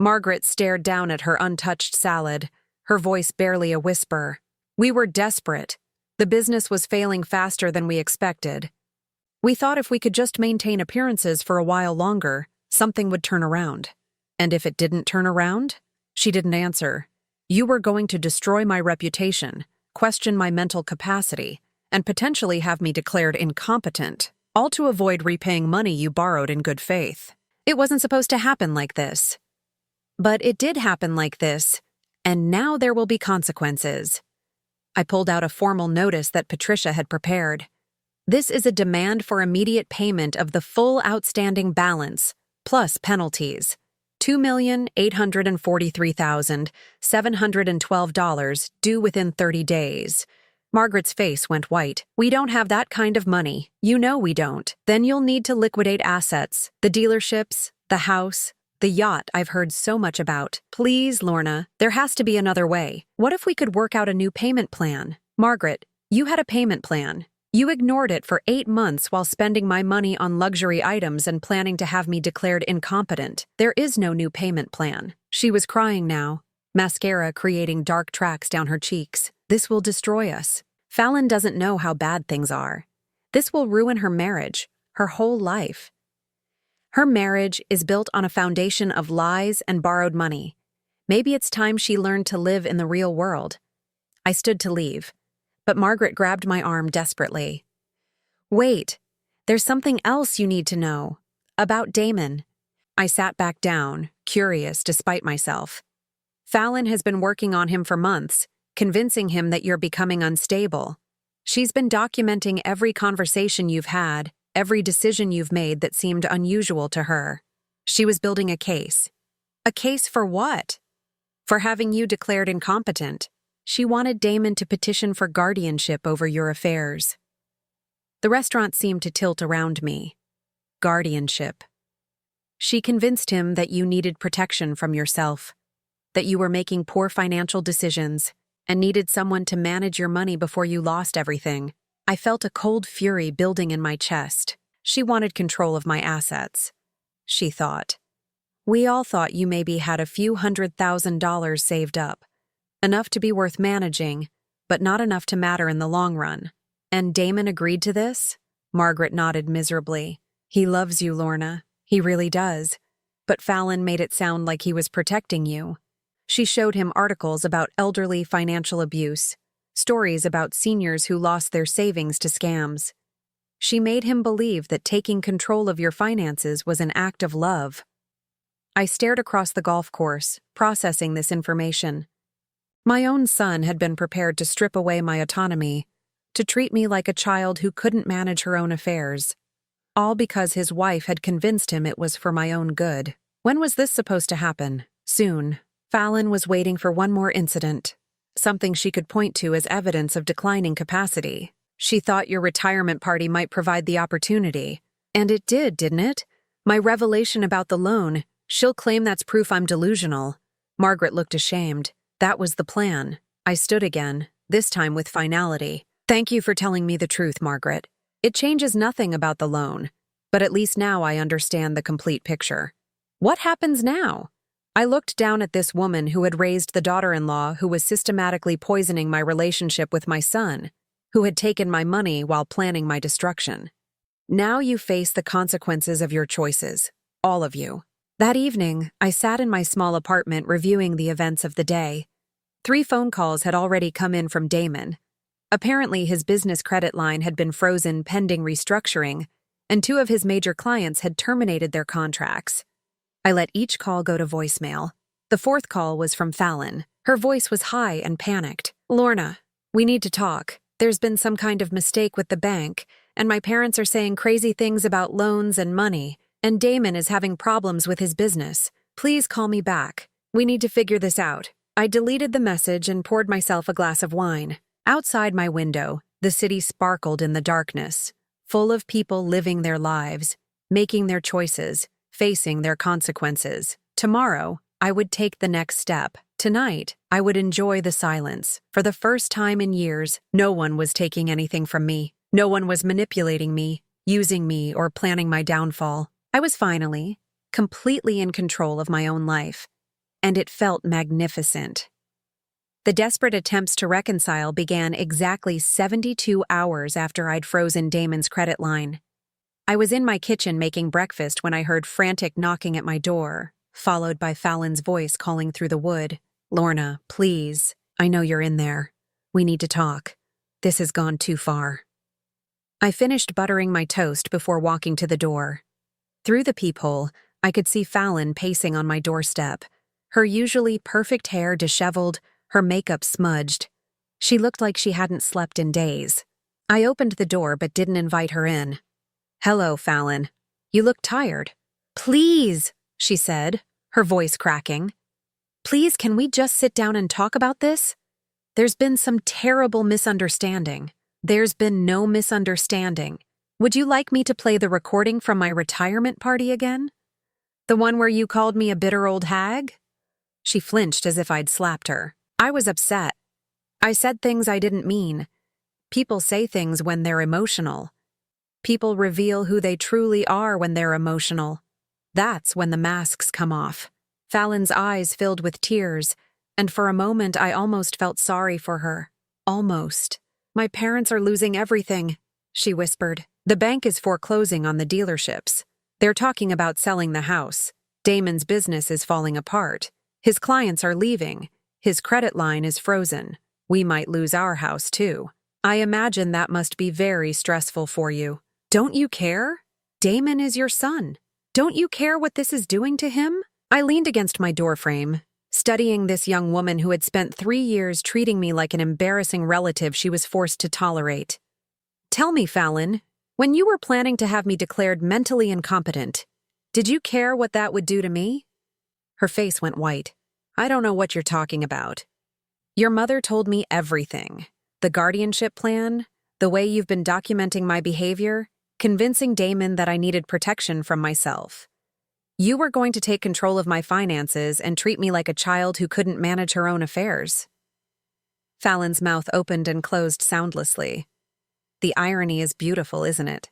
Margaret stared down at her untouched salad, her voice barely a whisper. We were desperate. The business was failing faster than we expected. We thought if we could just maintain appearances for a while longer, something would turn around. And if it didn't turn around? She didn't answer. You were going to destroy my reputation, question my mental capacity, and potentially have me declared incompetent, all to avoid repaying money you borrowed in good faith. It wasn't supposed to happen like this. But it did happen like this, and now there will be consequences. I pulled out a formal notice that Patricia had prepared. This is a demand for immediate payment of the full outstanding balance, plus penalties. $2,843,712 due within 30 days. Margaret's face went white. We don't have that kind of money. You know we don't. Then you'll need to liquidate assets, the dealerships, the house, the yacht I've heard so much about. Please, Lorna, there has to be another way. What if we could work out a new payment plan? Margaret, you had a payment plan. You ignored it for 8 months while spending my money on luxury items and planning to have me declared incompetent. There is no new payment plan. She was crying now, mascara creating dark tracks down her cheeks. This will destroy us. Fallon doesn't know how bad things are. This will ruin her marriage, her whole life. Her marriage is built on a foundation of lies and borrowed money. Maybe it's time she learned to live in the real world. I stood to leave, but Margaret grabbed my arm desperately. Wait, there's something else you need to know. About Damon. I sat back down, curious despite myself. Fallon has been working on him for months, convincing him that you're becoming unstable. She's been documenting every conversation you've had, every decision you've made that seemed unusual to her. She was building a case. A case for what? For having you declared incompetent. She wanted Damon to petition for guardianship over your affairs. The restaurant seemed to tilt around me. Guardianship. She convinced him that you needed protection from yourself, that you were making poor financial decisions, and needed someone to manage your money before you lost everything. I felt a cold fury building in my chest. She wanted control of my assets. She thought. We all thought you maybe had a few $100,000 saved up. enough to be worth managing, but not enough to matter in the long run. And Damon agreed to this? Margaret nodded miserably. He loves you, Lorna. He really does. But Fallon made it sound like he was protecting you. She showed him articles about elderly financial abuse, stories about seniors who lost their savings to scams. She made him believe that taking control of your finances was an act of love. I stared across the golf course, processing this information. My own son had been prepared to strip away my autonomy, to treat me like a child who couldn't manage her own affairs, all because his wife had convinced him it was for my own good. When was this supposed to happen? Soon. Fallon was waiting for one more incident, something she could point to as evidence of declining capacity. She thought your retirement party might provide the opportunity. And it did, didn't it? My revelation about the loan, she'll claim that's proof I'm delusional. Margaret looked ashamed. That was the plan. I stood again, this time with finality. Thank you for telling me the truth, Margaret. It changes nothing about the loan, but at least now I understand the complete picture. What happens now? I looked down at this woman who had raised the daughter-in-law who was systematically poisoning my relationship with my son, who had taken my money while planning my destruction. Now you face the consequences of your choices, all of you. That evening, I sat in my small apartment reviewing the events of the day. 3 phone calls had already come in from Damon. Apparently, his business credit line had been frozen pending restructuring, and 2 of his major clients had terminated their contracts. I let each call go to voicemail. The 4th call was from Fallon. Her voice was high and panicked. Lorna, we need to talk. There's been some kind of mistake with the bank, and my parents are saying crazy things about loans and money, and Damon is having problems with his business. Please call me back. We need to figure this out. I deleted the message and poured myself a glass of wine. Outside my window, the city sparkled in the darkness, full of people living their lives, making their choices, facing their consequences. Tomorrow, I would take the next step. Tonight, I would enjoy the silence. For the first time in years, no one was taking anything from me. No one was manipulating me, using me, or planning my downfall. I was finally, completely in control of my own life, and it felt magnificent. The desperate attempts to reconcile began exactly 72 hours after I'd frozen Damon's credit line. I was in my kitchen making breakfast when I heard frantic knocking at my door, followed by Fallon's voice calling through the wood. Lorna, please. I know you're in there. We need to talk. This has gone too far. I finished buttering my toast before walking to the door. Through the peephole, I could see Fallon pacing on my doorstep, her usually perfect hair disheveled, her makeup smudged. She looked like she hadn't slept in days. I opened the door but didn't invite her in. Hello, Fallon. You look tired. Please, she said, her voice cracking. Please, can we just sit down and talk about this? There's been some terrible misunderstanding. There's been no misunderstanding. Would you like me to play the recording from my retirement party again? The one where you called me a bitter old hag? She flinched as if I'd slapped her. I was upset. I said things I didn't mean. People say things when they're emotional. People reveal who they truly are when they're emotional. That's when the masks come off. Fallon's eyes filled with tears, and for a moment I almost felt sorry for her. Almost. My parents are losing everything, she whispered. The bank is foreclosing on the dealerships. They're talking about selling the house. Damon's business is falling apart. His clients are leaving. His credit line is frozen. We might lose our house too. I imagine that must be very stressful for you. Don't you care? Damon is your son. Don't you care what this is doing to him? I leaned against my doorframe, studying this young woman who had spent 3 years treating me like an embarrassing relative she was forced to tolerate. Tell me, Fallon, when you were planning to have me declared mentally incompetent, did you care what that would do to me? Her face went white. I don't know what you're talking about. Your mother told me everything. The guardianship plan, the way you've been documenting my behavior, convincing Damon that I needed protection from myself. You were going to take control of my finances and treat me like a child who couldn't manage her own affairs. Fallon's mouth opened and closed soundlessly. The irony is beautiful, isn't it?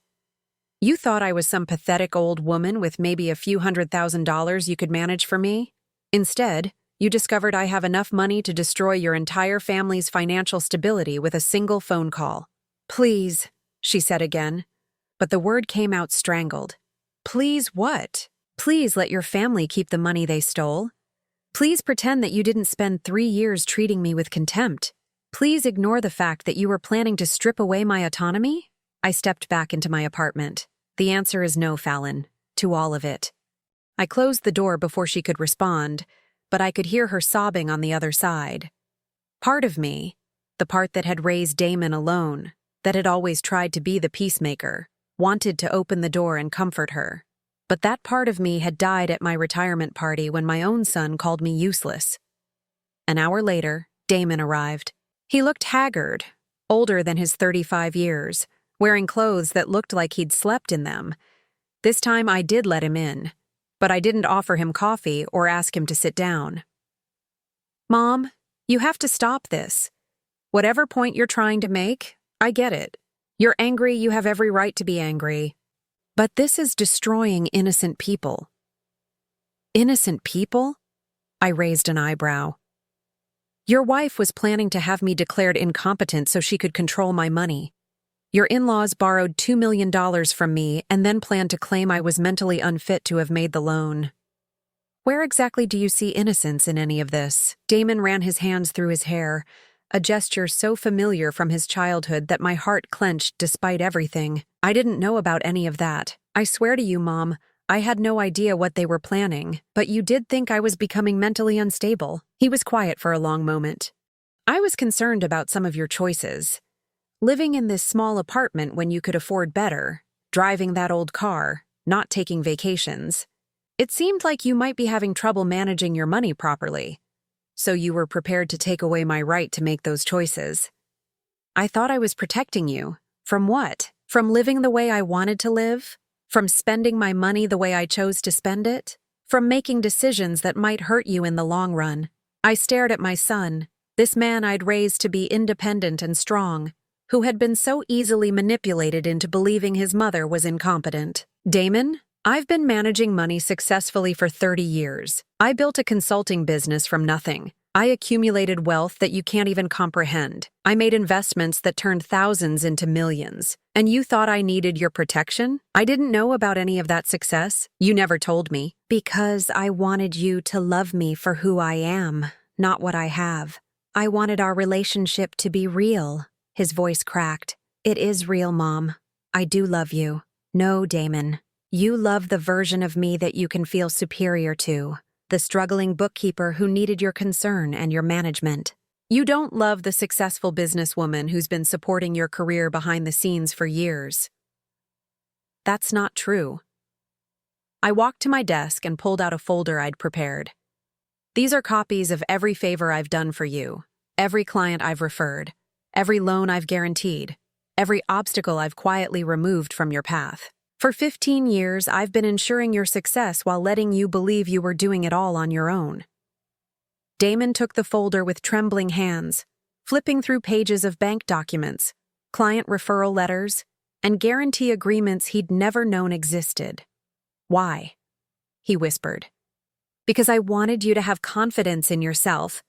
You thought I was some pathetic old woman with maybe a few $100,000 you could manage for me? Instead, You discovered I have enough money to destroy your entire family's financial stability with a single phone call. Please, she said again, but the word came out strangled. Please what? Please let your family keep the money they stole. Please pretend that you didn't spend 3 years treating me with contempt. Please ignore the fact that you were planning to strip away my autonomy? I stepped back into my apartment. The answer is no, Fallon, to all of it. I closed the door before she could respond, but I could hear her sobbing on the other side. Part of me, the part that had raised Damon alone, that had always tried to be the peacemaker, wanted to open the door and comfort her. But that part of me had died at my retirement party when my own son called me useless. An hour later, Damon arrived. He looked haggard, older than his 35 years, wearing clothes that looked like he'd slept in them. This time I did let him in, but I didn't offer him coffee or ask him to sit down. Mom, you have to stop this. Whatever point you're trying to make, I get it. You're angry, you have every right to be angry. But this is destroying innocent people. Innocent people? I raised an eyebrow. Your wife was planning to have me declared incompetent so she could control my money. Your in-laws borrowed $2 million from me and then planned to claim I was mentally unfit to have made the loan. Where exactly do you see innocence in any of this? Damon ran his hands through his hair, a gesture so familiar from his childhood that my heart clenched despite everything. I didn't know about any of that. I swear to you, Mom, I had no idea what they were planning, but you did think I was becoming mentally unstable. He was quiet for a long moment. I was concerned about some of your choices. Living in this small apartment when you could afford better, driving that old car, not taking vacations. It seemed like you might be having trouble managing your money properly. So you were prepared to take away my right to make those choices. I thought I was protecting you. From what? From living the way I wanted to live? From spending my money the way I chose to spend it? From making decisions that might hurt you in the long run? I stared at my son, this man I'd raised to be independent and strong, who had been so easily manipulated into believing his mother was incompetent. Damon, I've been managing money successfully for 30 years. I built a consulting business from nothing. I accumulated wealth that you can't even comprehend. I made investments that turned thousands into millions. And you thought I needed your protection? I didn't know about any of that success. You never told me. Because I wanted you to love me for who I am, not what I have. I wanted our relationship to be real. His voice cracked. It is real, Mom. I do love you. No, Damon. You love the version of me that you can feel superior to, the struggling bookkeeper who needed your concern and your management. You don't love the successful businesswoman who's been supporting your career behind the scenes for years. That's not true. I walked to my desk and pulled out a folder I'd prepared. These are copies of every favor I've done for you, every client I've referred, every loan I've guaranteed, every obstacle I've quietly removed from your path. For 15 years, I've been ensuring your success while letting you believe you were doing it all on your own. Damon took the folder with trembling hands, flipping through pages of bank documents, client referral letters, and guarantee agreements he'd never known existed. Why? He whispered. Because I wanted you to have confidence in yourself.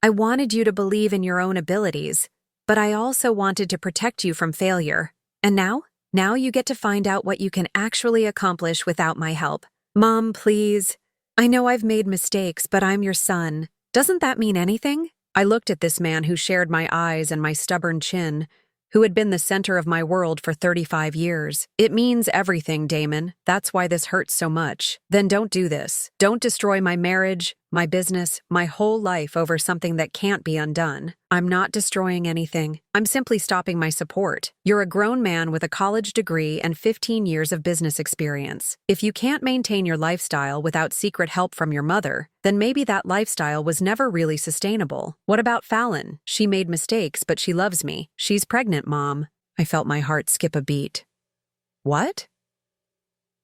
I wanted you to believe in your own abilities, but I also wanted to protect you from failure. And now? Now you get to find out what you can actually accomplish without my help. Mom, please. I know I've made mistakes, but I'm your son. Doesn't that mean anything? I looked at this man who shared my eyes and my stubborn chin, who had been the center of my world for 35 years. It means everything, Damon. That's why this hurts so much. Then don't do this. Don't destroy my marriage, my business, my whole life over something that can't be undone. I'm not destroying anything. I'm simply stopping my support. You're a grown man with a college degree and 15 years of business experience. If you can't maintain your lifestyle without secret help from your mother, then maybe that lifestyle was never really sustainable. What about Fallon? She made mistakes, but she loves me. She's pregnant, Mom. I felt my heart skip a beat. What?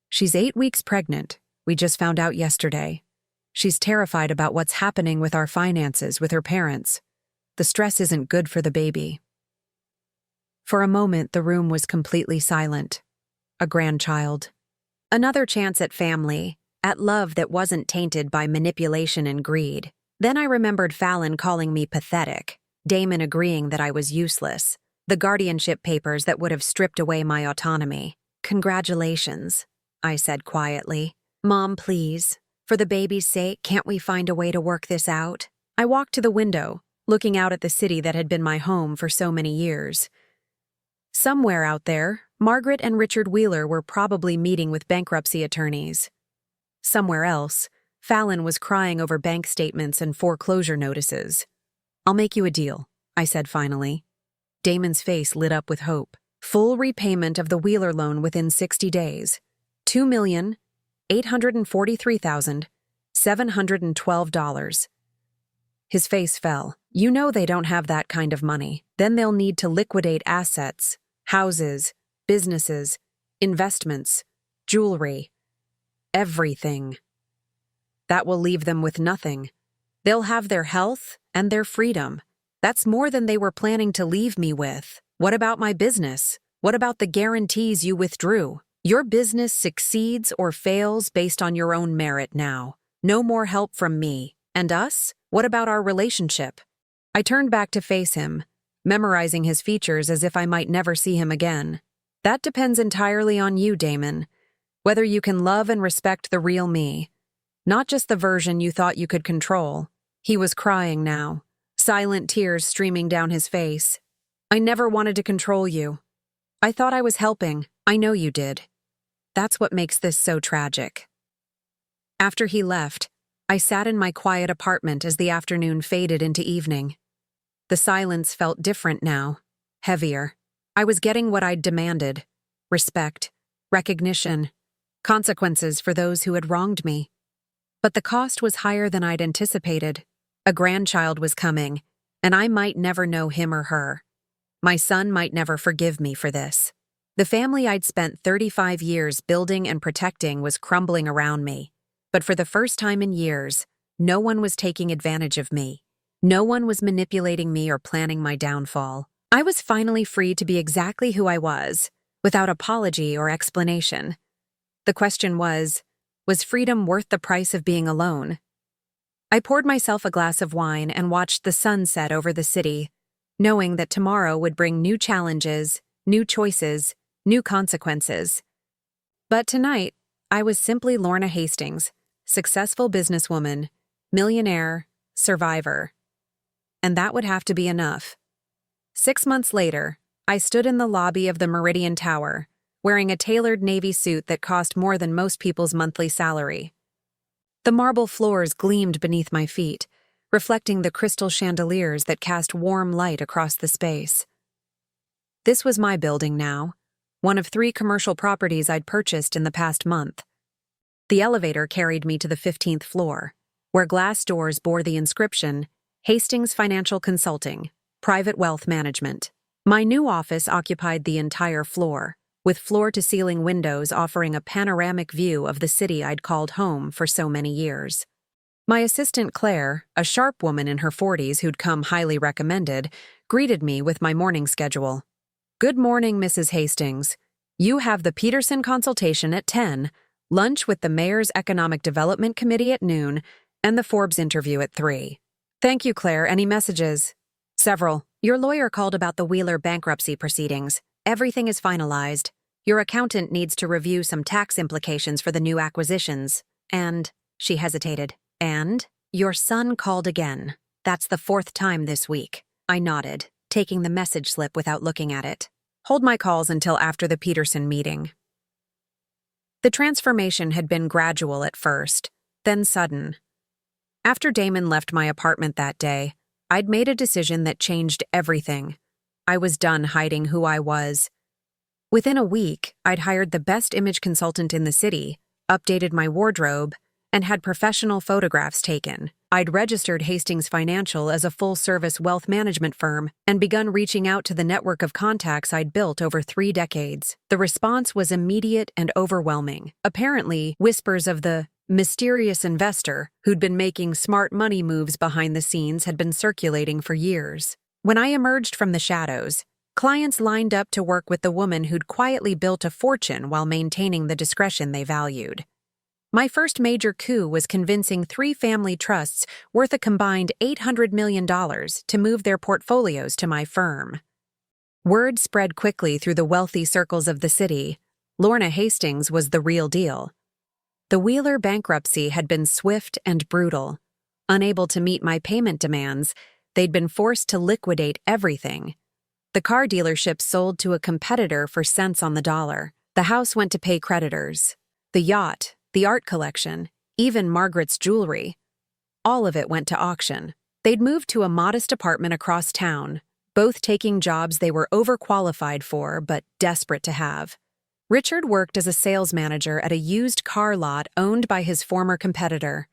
She's 8 weeks pregnant. We just found out yesterday. She's terrified about what's happening with our finances with her parents. The stress isn't good for the baby. For a moment, the room was completely silent. A grandchild. Another chance at family, at love that wasn't tainted by manipulation and greed. Then I remembered Fallon calling me pathetic, Damon agreeing that I was useless, the guardianship papers that would have stripped away my autonomy. "Congratulations," I said quietly. "Mom, please. For the baby's sake, can't we find a way to work this out?" I walked to the window, looking out at the city that had been my home for so many years. Somewhere out there, Margaret and Richard Wheeler were probably meeting with bankruptcy attorneys. Somewhere else, Fallon was crying over bank statements and foreclosure notices. "I'll make you a deal," I said finally. Damon's face lit up with hope. Full repayment of the Wheeler loan within 60 days. $2,843,712. His face fell. "You know they don't have that kind of money. Then they'll need to liquidate assets, houses, businesses, investments, jewelry, everything. That will leave them with nothing. They'll have their health and their freedom. That's more than they were planning to leave me with. What about my business? What about the guarantees you withdrew? Your business succeeds or fails based on your own merit now. No more help from me. And us? What about our relationship?" I turned back to face him, memorizing his features as if I might never see him again. "That depends entirely on you, Damon. Whether you can love and respect the real me, not just the version you thought you could control." He was crying now, silent tears streaming down his face. "I never wanted to control you. I thought I was helping. I know you did. That's what makes this so tragic." After he left, I sat in my quiet apartment as the afternoon faded into evening. The silence felt different now, heavier. I was getting what I'd demanded: respect, recognition, consequences for those who had wronged me. But the cost was higher than I'd anticipated. A grandchild was coming, and I might never know him or her. My son might never forgive me for this. The family I'd spent 35 years building and protecting was crumbling around me. But for the first time in years, no one was taking advantage of me. No one was manipulating me or planning my downfall. I was finally free to be exactly who I was, without apology or explanation. The question was freedom worth the price of being alone? I poured myself a glass of wine and watched the sun set over the city, knowing that tomorrow would bring new challenges, new choices, new consequences. But tonight, I was simply Lorna Hastings, successful businesswoman, millionaire, survivor. And that would have to be enough. 6 months later, I stood in the lobby of the Meridian Tower, wearing a tailored navy suit that cost more than most people's monthly salary. The marble floors gleamed beneath my feet, reflecting the crystal chandeliers that cast warm light across the space. This was my building now, one of 3 commercial properties I'd purchased in the past month. The elevator carried me to the 15th floor, where glass doors bore the inscription, "Hastings Financial Consulting, Private Wealth Management." My new office occupied the entire floor, with floor-to-ceiling windows offering a panoramic view of the city I'd called home for so many years. My assistant Claire, a sharp woman in her 40s who'd come highly recommended, greeted me with my morning schedule. "Good morning, Mrs. Hastings. You have the Peterson consultation at 10, lunch with the Mayor's Economic Development Committee at noon, and the Forbes interview at 3. "Thank you, Claire. Any messages?" "Several. Your lawyer called about the Wheeler bankruptcy proceedings. Everything is finalized. Your accountant needs to review some tax implications for the new acquisitions. And," she hesitated, "and your son called again. That's the 4th time this week." I nodded, taking the message slip without looking at it. "Hold my calls until after the Peterson meeting." The transformation had been gradual at first, then sudden. After Damon left my apartment that day, I'd made a decision that changed everything. I was done hiding who I was. Within a week, I'd hired the best image consultant in the city, updated my wardrobe, and had professional photographs taken. I'd registered Hastings Financial as a full-service wealth management firm and begun reaching out to the network of contacts I'd built over 3 decades. The response was immediate and overwhelming. Apparently, whispers of the mysterious investor who'd been making smart money moves behind the scenes had been circulating for years. When I emerged from the shadows, clients lined up to work with the woman who'd quietly built a fortune while maintaining the discretion they valued. My first major coup was convincing 3 family trusts worth a combined $800 million to move their portfolios to my firm. Word spread quickly through the wealthy circles of the city. Lorna Hastings was the real deal. The Wheeler bankruptcy had been swift and brutal. Unable to meet my payment demands, they'd been forced to liquidate everything. The car dealership sold to a competitor for cents on the dollar. The house went to pay creditors. The yacht, the art collection, even Margaret's jewelry. All of it went to auction. They'd moved to a modest apartment across town, both taking jobs they were overqualified for but desperate to have. Richard worked as a sales manager at a used car lot owned by his former competitor.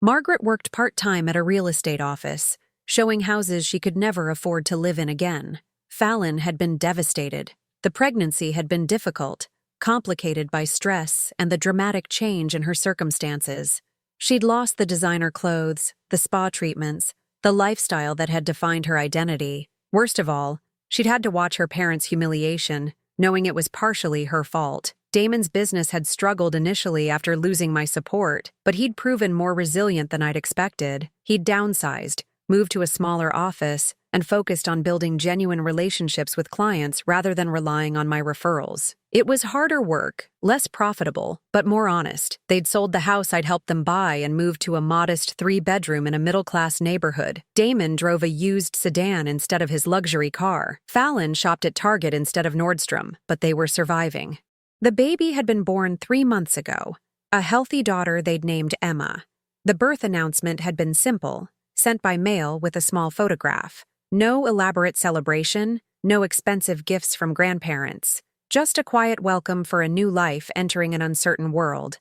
Margaret worked part-time at a real estate office, showing houses she could never afford to live in again. Fallon had been devastated. The pregnancy had been difficult, complicated by stress and the dramatic change in her circumstances. She'd lost the designer clothes, the spa treatments, the lifestyle that had defined her identity. Worst of all, she'd had to watch her parents' humiliation, knowing it was partially her fault. Damon's business had struggled initially after losing my support, but he'd proven more resilient than I'd expected. He'd downsized, moved to a smaller office, and focused on building genuine relationships with clients rather than relying on my referrals. It was harder work, less profitable, but more honest. They'd sold the house I'd helped them buy and moved to a modest 3-bedroom in a middle-class neighborhood. Damon drove a used sedan instead of his luxury car. Fallon shopped at Target instead of Nordstrom, but they were surviving. The baby had been born 3 months ago, a healthy daughter they'd named Emma. The birth announcement had been simple, sent by mail with a small photograph. No elaborate celebration, no expensive gifts from grandparents, just a quiet welcome for a new life entering an uncertain world.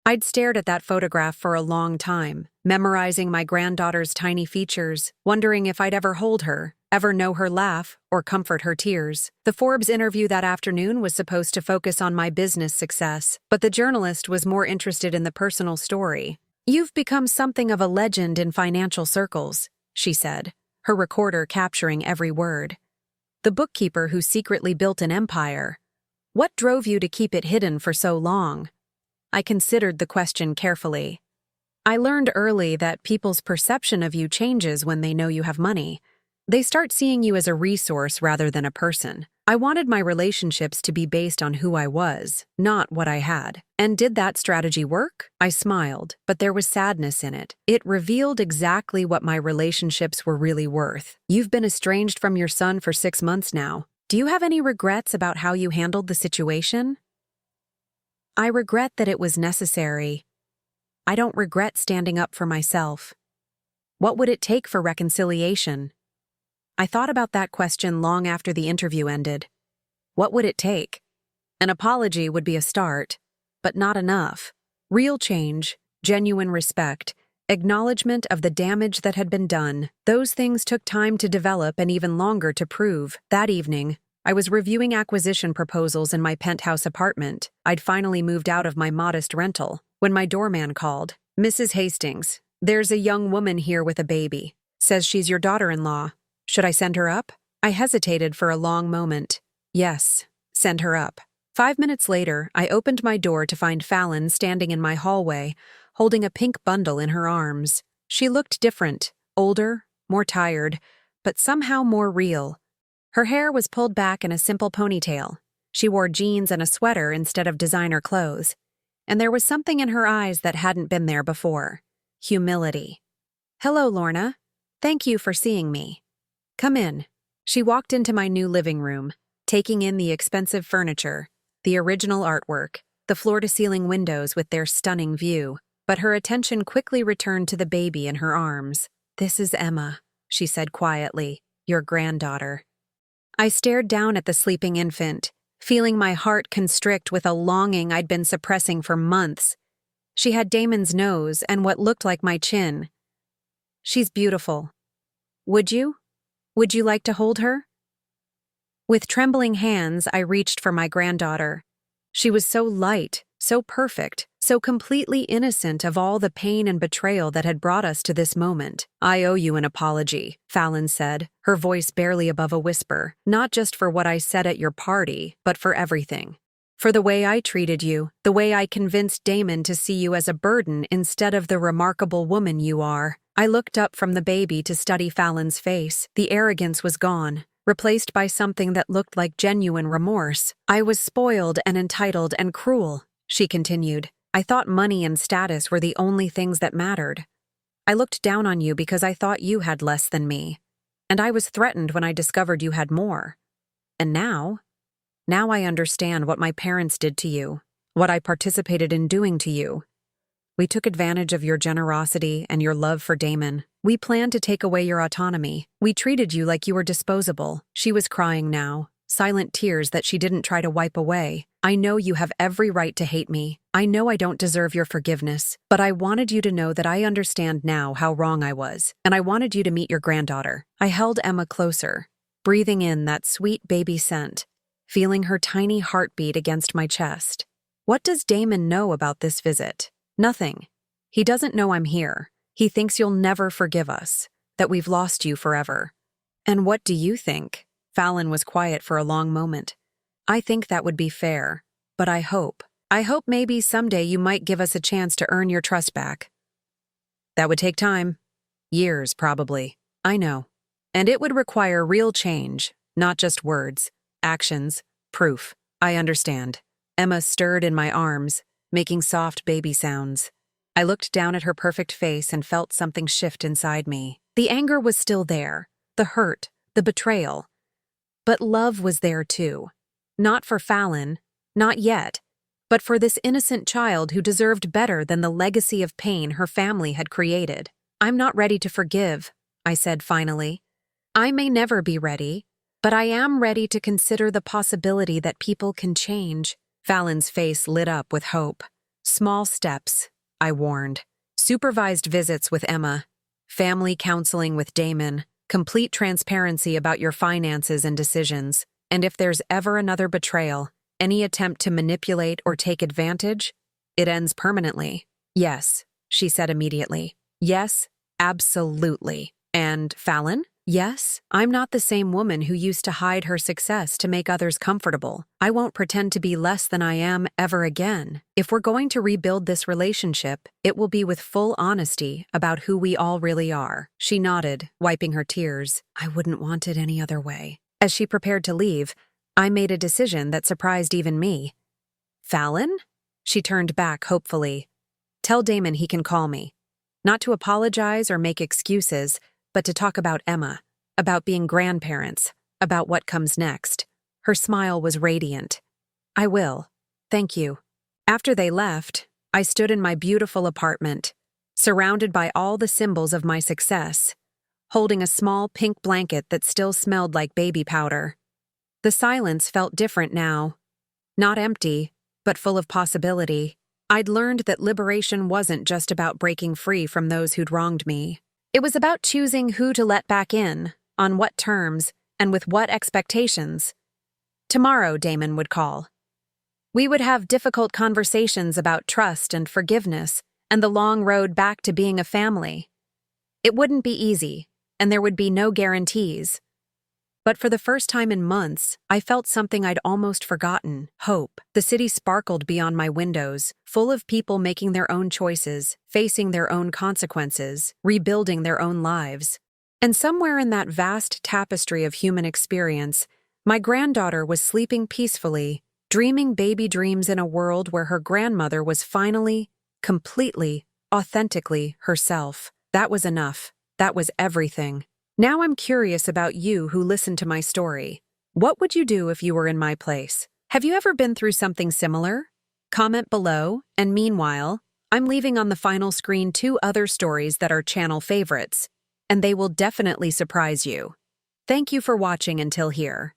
I'd stared at that photograph for a long time, memorizing my granddaughter's tiny features, wondering if I'd ever hold her, ever know her laugh, or comfort her tears. The Forbes interview that afternoon was supposed to focus on my business success, but the journalist was more interested in the personal story. "You've become something of a legend in financial circles," she said, her recorder capturing every word. "The bookkeeper who secretly built an empire. What drove you to keep it hidden for so long?" I considered the question carefully. "I learned early that people's perception of you changes when they know you have money. They start seeing you as a resource rather than a person. I wanted my relationships to be based on who I was, not what I had. And did that strategy work?" I smiled, but there was sadness in it. It revealed exactly what my relationships were really worth. "You've been estranged from your son for 6 months now. Do you have any regrets about how you handled the situation?" "I regret that it was necessary. I don't regret standing up for myself." "What would it take for reconciliation?" I thought about that question long after the interview ended. What would it take? An apology would be a start, but not enough. Real change, genuine respect, acknowledgement of the damage that had been done, those things took time to develop and even longer to prove. That evening, I was reviewing acquisition proposals in my penthouse apartment. I'd finally moved out of my modest rental when my doorman called. "Mrs. Hastings, there's a young woman here with a baby. Says she's your daughter-in-law. Should I send her up?" I hesitated for a long moment. Yes, send her up. 5 minutes later, I opened my door to find Fallon standing in my hallway, holding a pink bundle in her arms. She looked different, older, more tired, but somehow more real. Her hair was pulled back in a simple ponytail. She wore jeans and a sweater instead of designer clothes. And there was something in her eyes that hadn't been there before. Humility. "Hello, Lorna. Thank you for seeing me. Come in." She walked into my new living room, taking in the expensive furniture, the original artwork, the floor-to-ceiling windows with their stunning view. But her attention quickly returned to the baby in her arms. "This is Emma," she said quietly, "your granddaughter." I stared down at the sleeping infant, feeling my heart constrict with a longing I'd been suppressing for months. She had Damon's nose and what looked like my chin. "She's beautiful. Would you like to hold her?" With trembling hands, I reached for my granddaughter. She was so light, so perfect, so completely innocent of all the pain and betrayal that had brought us to this moment. "I owe you an apology," Fallon said, her voice barely above a whisper, "not just for what I said at your party, but for everything. For the way I treated you, the way I convinced Damon to see you as a burden instead of the remarkable woman you are. I looked up from the baby to study Fallon's face. The arrogance was gone, replaced by something that looked like genuine remorse. I was spoiled and entitled and cruel, she continued. I thought money and status were the only things that mattered. I looked down on you because I thought you had less than me. And I was threatened when I discovered you had more. And now I understand what my parents did to you, what I participated in doing to you. We took advantage of your generosity and your love for Damon. We planned to take away your autonomy. We treated you like you were disposable. She was crying now, silent tears that she didn't try to wipe away. I know you have every right to hate me. I know I don't deserve your forgiveness, but I wanted you to know that I understand now how wrong I was, and I wanted you to meet your granddaughter. I held Emma closer, breathing in that sweet baby scent, feeling her tiny heartbeat against my chest. What does Damon know about this visit? Nothing. He doesn't know I'm here. He thinks you'll never forgive us, that we've lost you forever. And what do you think? Fallon was quiet for a long moment. I think that would be fair, but I hope maybe someday you might give us a chance to earn your trust back. That would take time. Years, probably. I know. And it would require real change, not just words, actions, proof. I understand. Emma stirred in my arms, making soft baby sounds. I looked down at her perfect face and felt something shift inside me. The anger was still there, the hurt, the betrayal. But love was there too. Not for Fallon, not yet, but for this innocent child who deserved better than the legacy of pain her family had created. I'm not ready to forgive, I said finally. I may never be ready, but I am ready to consider the possibility that people can change. Fallon's face lit up with hope. Small steps, I warned. Supervised visits with Emma, family counseling with Damon, complete transparency about your finances and decisions. And if there's ever another betrayal, any attempt to manipulate or take advantage, it ends permanently. Yes, she said immediately. Yes, absolutely. And Fallon? Yes, I'm not the same woman who used to hide her success to make others comfortable. I won't pretend to be less than I am ever again. If we're going to rebuild this relationship, it will be with full honesty about who we all really are. She nodded, wiping her tears. I wouldn't want it any other way. As she prepared to leave, I made a decision that surprised even me. Fallon? She turned back hopefully. Tell Damon he can call me. Not to apologize or make excuses, but to talk about Emma, about being grandparents, about what comes next. Her smile was radiant. I will. Thank you. After they left, I stood in my beautiful apartment, surrounded by all the symbols of my success, holding a small pink blanket that still smelled like baby powder. The silence felt different now. Not empty, but full of possibility. I'd learned that liberation wasn't just about breaking free from those who'd wronged me. It was about choosing who to let back in, on what terms, and with what expectations. Tomorrow, Damon would call. We would have difficult conversations about trust and forgiveness and the long road back to being a family. It wouldn't be easy, and there would be no guarantees. But for the first time in months, I felt something I'd almost forgotten: hope. The city sparkled beyond my windows, full of people making their own choices, facing their own consequences, rebuilding their own lives. And somewhere in that vast tapestry of human experience, my granddaughter was sleeping peacefully, dreaming baby dreams in a world where her grandmother was finally, completely, authentically herself. That was enough. That was everything. Now I'm curious about you who listened to my story. What would you do if you were in my place? Have you ever been through something similar? Comment below, and meanwhile, I'm leaving on the final screen 2 other stories that are channel favorites, and they will definitely surprise you. Thank you for watching until here.